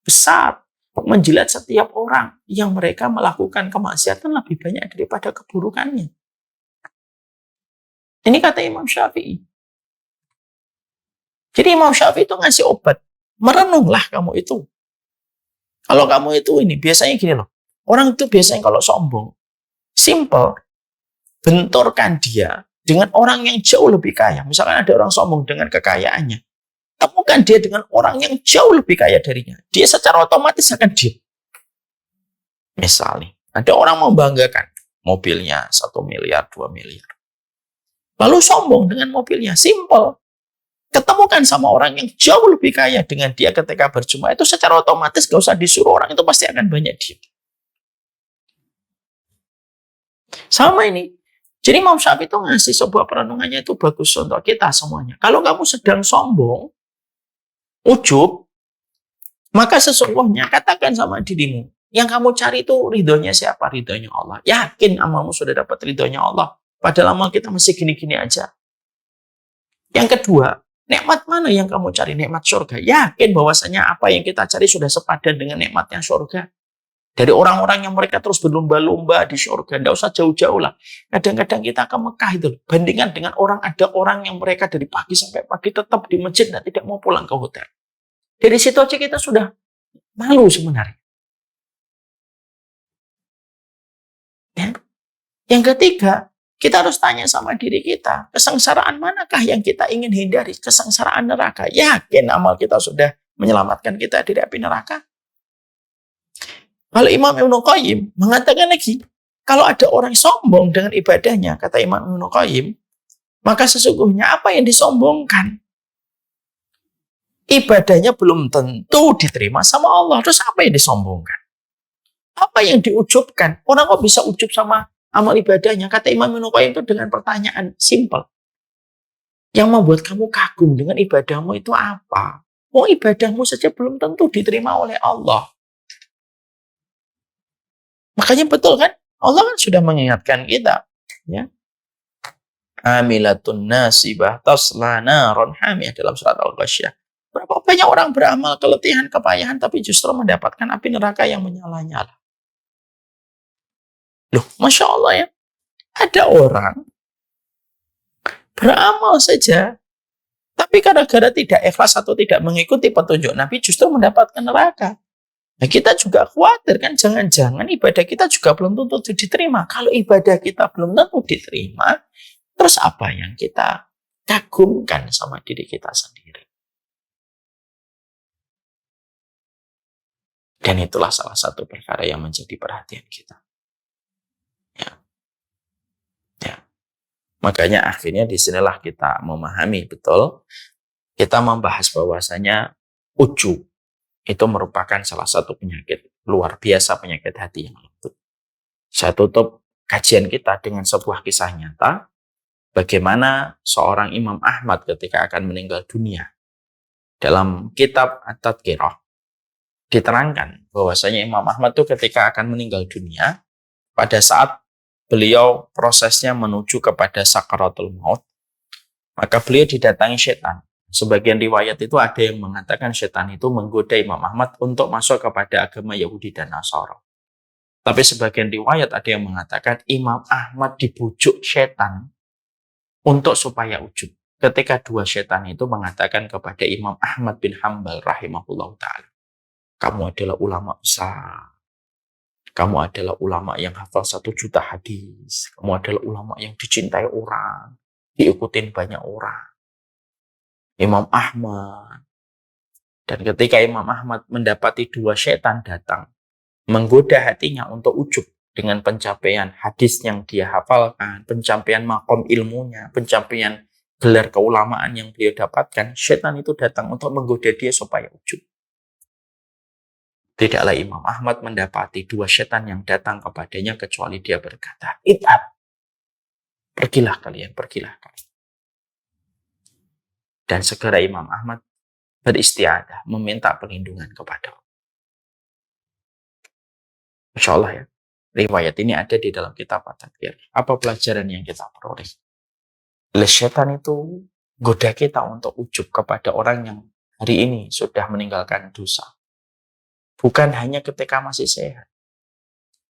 besar, menjilat setiap orang yang mereka melakukan kemaksiatan lebih banyak daripada keburukannya. Ini kata Imam Syafi'i. Jadi Imam Syafi'i itu ngasih obat. Merenunglah kamu itu. Kalau kamu itu ini, biasanya gini loh. Orang itu biasanya kalau sombong, simple, benturkan dia dengan orang yang jauh lebih kaya. Misalkan ada orang sombong dengan kekayaannya. Temukan dia dengan orang yang jauh lebih kaya darinya. Dia secara otomatis akan diam. Misalnya, ada orang membanggakan mobilnya 1 miliar, 2 miliar. Lalu sombong dengan mobilnya, simple. Ketemukan sama orang yang jauh lebih kaya dengan dia ketika berjumpa, itu secara otomatis gak usah disuruh, orang itu pasti akan banyak diam. Sama ini. Jadi Imam Syafi'i itu ngasih sebuah perenungannya itu bagus untuk kita semuanya. Kalau kamu sedang sombong, ujub, maka sesungguhnya katakan sama dirimu, yang kamu cari itu ridhonya siapa? Ridhonya Allah. Yakin amalmu sudah dapat ridhonya Allah. Padahal amal kita masih gini-gini aja. Yang kedua, nikmat mana yang kamu cari? Nikmat surga. Yakin bahwasanya apa yang kita cari sudah sepadan dengan nikmatnya surga. Dari orang-orang yang mereka terus berlomba-lomba di surga. Tidak usah jauh-jauh lah. Kadang-kadang kita ke Mekah itu. Bandingkan dengan ada orang yang mereka dari pagi sampai pagi tetap di masjid dan tidak mau pulang ke hotel. Dari situ aja kita sudah malu sebenarnya. Ya. Yang ketiga, kita harus tanya sama diri kita, kesengsaraan manakah yang kita ingin hindari? Kesengsaraan neraka. Yakin amal kita sudah menyelamatkan kita dari api neraka? Kalau Imam Ibnu Qayyim mengatakan lagi, kalau ada orang sombong dengan ibadahnya, kata Imam Ibnu Qayyim, maka sesungguhnya apa yang disombongkan? Ibadahnya belum tentu diterima sama Allah. Terus apa yang disombongkan? Apa yang diujubkan? Orang kok bisa ujub sama amal ibadahnya? Kata Imam Ibnu Qayyim itu dengan pertanyaan simple. Yang membuat kamu kagum dengan ibadahmu itu apa? Oh, ibadahmu saja belum tentu diterima oleh Allah. Makanya betul kan? Allah kan sudah mengingatkan kita. Ya. Amilatun nasibah tasla naron hamiyah dalam surat Al-Ghasyiyah. Berapa banyak orang beramal keletihan, kepayahan, tapi justru mendapatkan api neraka yang menyala-nyala. Loh, Masya Allah ya. Ada orang beramal saja, tapi gara-gara tidak ikhlas atau tidak mengikuti petunjuk Nabi, justru mendapatkan neraka. Nah, kita juga khawatir kan, jangan-jangan ibadah kita juga belum tentu diterima. Kalau ibadah kita belum tentu diterima, terus apa yang kita kagumkan sama diri kita sendiri? Dan itulah salah satu perkara yang menjadi perhatian kita. Ya. Ya. Makanya akhirnya disinilah kita memahami betul, kita membahas bahwasanya ujub itu merupakan salah satu penyakit luar biasa, penyakit hati yang lembut. Saya tutup kajian kita dengan sebuah kisah nyata, bagaimana seorang Imam Ahmad ketika akan meninggal dunia. Dalam kitab At-Tadhkirah diterangkan bahwasanya Imam Ahmad itu ketika akan meninggal dunia, pada saat beliau prosesnya menuju kepada sakaratul maut, maka beliau didatangi setan. Sebagian riwayat itu ada yang mengatakan setan itu menggoda Imam Ahmad untuk masuk kepada agama Yahudi dan Nasara. Tapi sebagian riwayat ada yang mengatakan Imam Ahmad dibujuk setan untuk supaya ujub. Ketika dua setan itu mengatakan kepada Imam Ahmad bin Hanbal rahimahullah ta'ala, kamu adalah ulama besar. Kamu adalah ulama yang hafal 1 juta hadis. Kamu adalah ulama yang dicintai orang. Diikutin banyak orang. Imam Ahmad. Dan ketika Imam Ahmad mendapati dua setan datang, menggoda hatinya untuk ujub dengan pencapaian hadis yang dia hafalkan, pencapaian makom ilmunya, pencapaian gelar keulamaan yang beliau dapatkan, setan itu datang untuk menggoda dia supaya ujub. Tidaklah Imam Ahmad mendapati dua setan yang datang kepadanya kecuali dia berkata, "Idhab, pergilah kalian, pergilah kalian." Dan segera Imam Ahmad beristiadah, meminta perlindungan kepada Allah. Masya Allah ya. Riwayat ini ada di dalam kitab At-Tadhkir. Apa pelajaran yang kita peroleh? Setan itu goda kita untuk ujub kepada orang yang hari ini sudah meninggalkan dosa. Bukan hanya ketika masih sehat.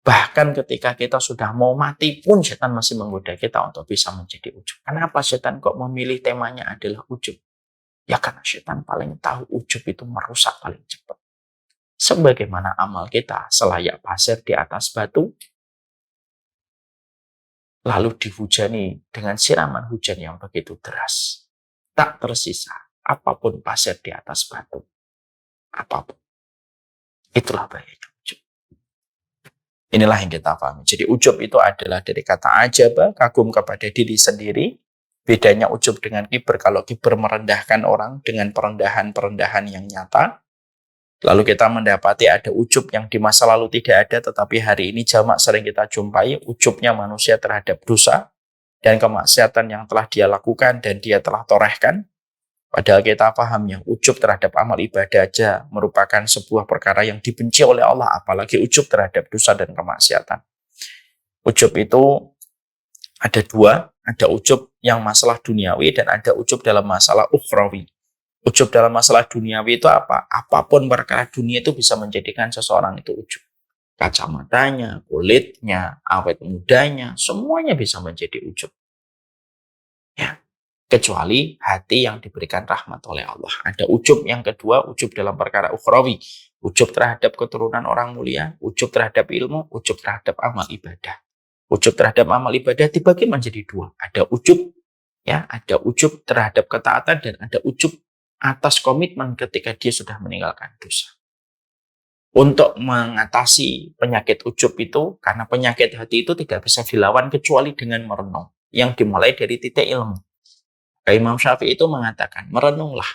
Bahkan ketika kita sudah mau mati pun setan masih menggoda kita untuk bisa menjadi ujub. Kenapa setan kok memilih temanya adalah ujub? Ya karena setan paling tahu ujub itu merusak paling cepat. Sebagaimana amal kita selayak pasir di atas batu, lalu dihujani dengan siraman hujan yang begitu deras. Tak tersisa apapun pasir di atas batu. Apapun. Itulah bahayanya ujub. Inilah yang kita pahami. Jadi ujub itu adalah dari kata ajaba, kagum kepada diri sendiri. Bedanya ujub dengan kiber. Kalau kiber merendahkan orang dengan perendahan-perendahan yang nyata. Lalu kita mendapati ada ujub yang di masa lalu tidak ada, tetapi hari ini jamak sering kita jumpai. Ujubnya manusia terhadap dosa dan kemaksiatan yang telah dia lakukan dan dia telah torehkan. Padahal kita paham yang ujub terhadap amal ibadah aja merupakan sebuah perkara yang dibenci oleh Allah, apalagi ujub terhadap dosa dan kemaksiatan. Ujub itu ada dua, ada ujub yang masalah duniawi dan ada ujub dalam masalah ukhrawi. Ujub dalam masalah duniawi itu apa? Apapun perkara dunia itu bisa menjadikan seseorang itu ujub. Kacamatanya, kulitnya, awet mudanya, semuanya bisa menjadi ujub. Ya. Kecuali hati yang diberikan rahmat oleh Allah. Ada ujub yang kedua, ujub dalam perkara ukhrawi. Ujub terhadap keturunan orang mulia, ujub terhadap ilmu, ujub terhadap amal ibadah. Ujub terhadap amal ibadah dibagi menjadi dua. Ada ujub, ya, ada ujub terhadap ketaatan dan ada ujub atas komitmen ketika dia sudah meninggalkan dosa. Untuk mengatasi penyakit ujub itu, karena penyakit hati itu tidak bisa dilawan kecuali dengan merenung, yang dimulai dari titik ilmu. Imam Syafi'i itu mengatakan, merenunglah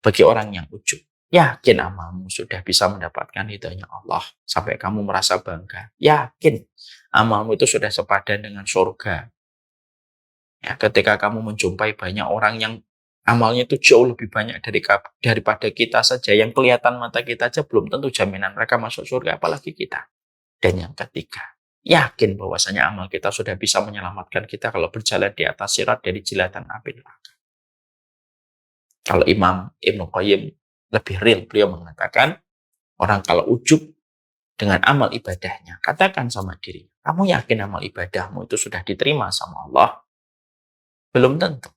bagi orang yang ujub. Yakin amalmu sudah bisa mendapatkan hidayahnya Allah sampai kamu merasa bangga. Yakin amalmu itu sudah sepadan dengan surga. Ya, ketika kamu menjumpai banyak orang yang amalnya itu jauh lebih banyak daripada kita saja, yang kelihatan mata kita aja belum tentu jaminan mereka masuk surga, apalagi kita. Dan yang ketiga, yakin bahwasanya amal kita sudah bisa menyelamatkan kita kalau berjalan di atas sirat dari jilatan api neraka. Kalau Imam Ibnu Qayyim lebih real, beliau mengatakan, orang kalau ujub dengan amal ibadahnya, katakan sama diri, kamu yakin amal ibadahmu itu sudah diterima sama Allah? Belum tentu.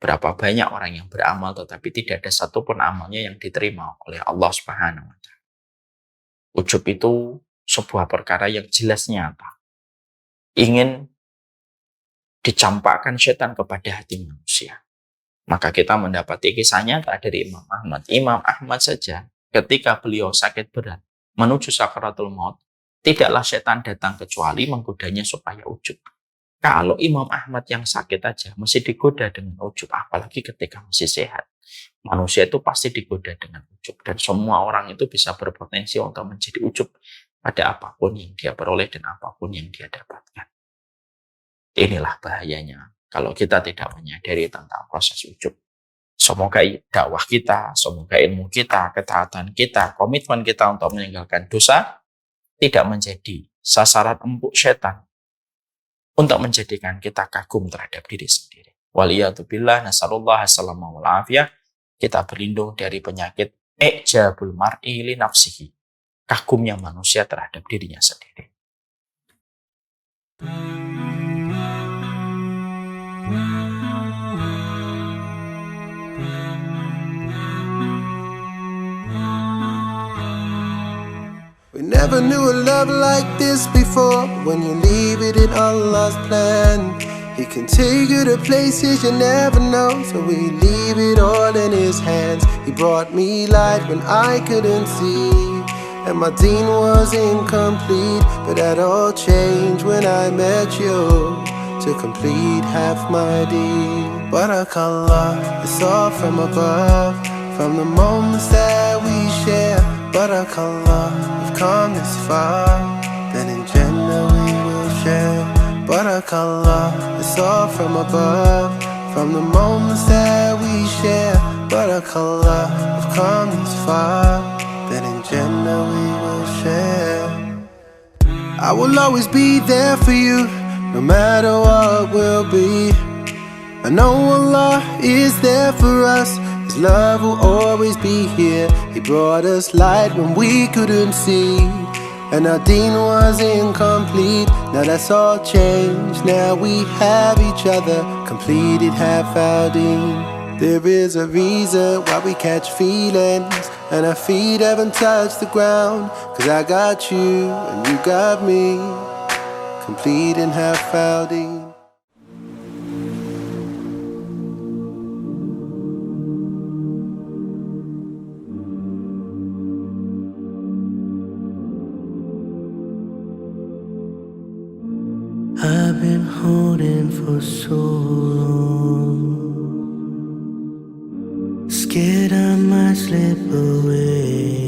Berapa banyak orang yang beramal tetapi tidak ada satupun amalnya yang diterima oleh Allah Subhanahu wa Ta'ala. Ujub itu sebuah perkara yang jelas nyata. Ingin dicampakkan setan kepada hati manusia. Maka kita mendapati kisah nyata dari Imam Ahmad. Imam Ahmad saja ketika beliau sakit berat menuju sakaratul maut, tidaklah setan datang kecuali menggodanya supaya ujub. Kalau Imam Ahmad yang sakit aja masih digoda dengan ujub, apalagi ketika masih sehat. Manusia itu pasti digoda dengan ujub. Dan semua orang itu bisa berpotensi untuk menjadi ujub pada apapun yang dia peroleh dan apapun yang dia dapatkan. Inilah bahayanya kalau kita tidak menyadari tentang proses ujub. Semoga dakwah kita, semoga ilmu kita, ketaatan kita, komitmen kita untuk meninggalkan dosa tidak menjadi sasaran empuk setan untuk menjadikan kita kagum terhadap diri sendiri. Waliyatubillah, nasallallahu assalamu wal afiyah. Kita berlindung dari penyakit ijabul mar'i li nafsihi. Kagumnya manusia terhadap dirinya sendiri. We never knew a love like this before. When you leave it in Allah's plan, He can take you to places you never know. So we leave it all in His hands. He brought me light when I couldn't see, and my deen was incomplete. But that all changed when I met you to complete half my deed. Barakallah, it's all from above, from the moments that we share. Barakallah, we've come this far, then in Jannah we will share. Barakallah, it's all from above, from the moments that we share. But our color have come this far, that in Jannah we will share. I will always be there for you, no matter what will be. I know Allah is there for us, His love will always be here. He brought us light when we couldn't see, and our deen was incomplete. Now that's all changed, now we have each other, completed half our deen. There is a reason why we catch feelings, and our feet haven't touched the ground. Cause I got you, and you got me, completing half our deen. I've been holding for so long, scared I might slip away.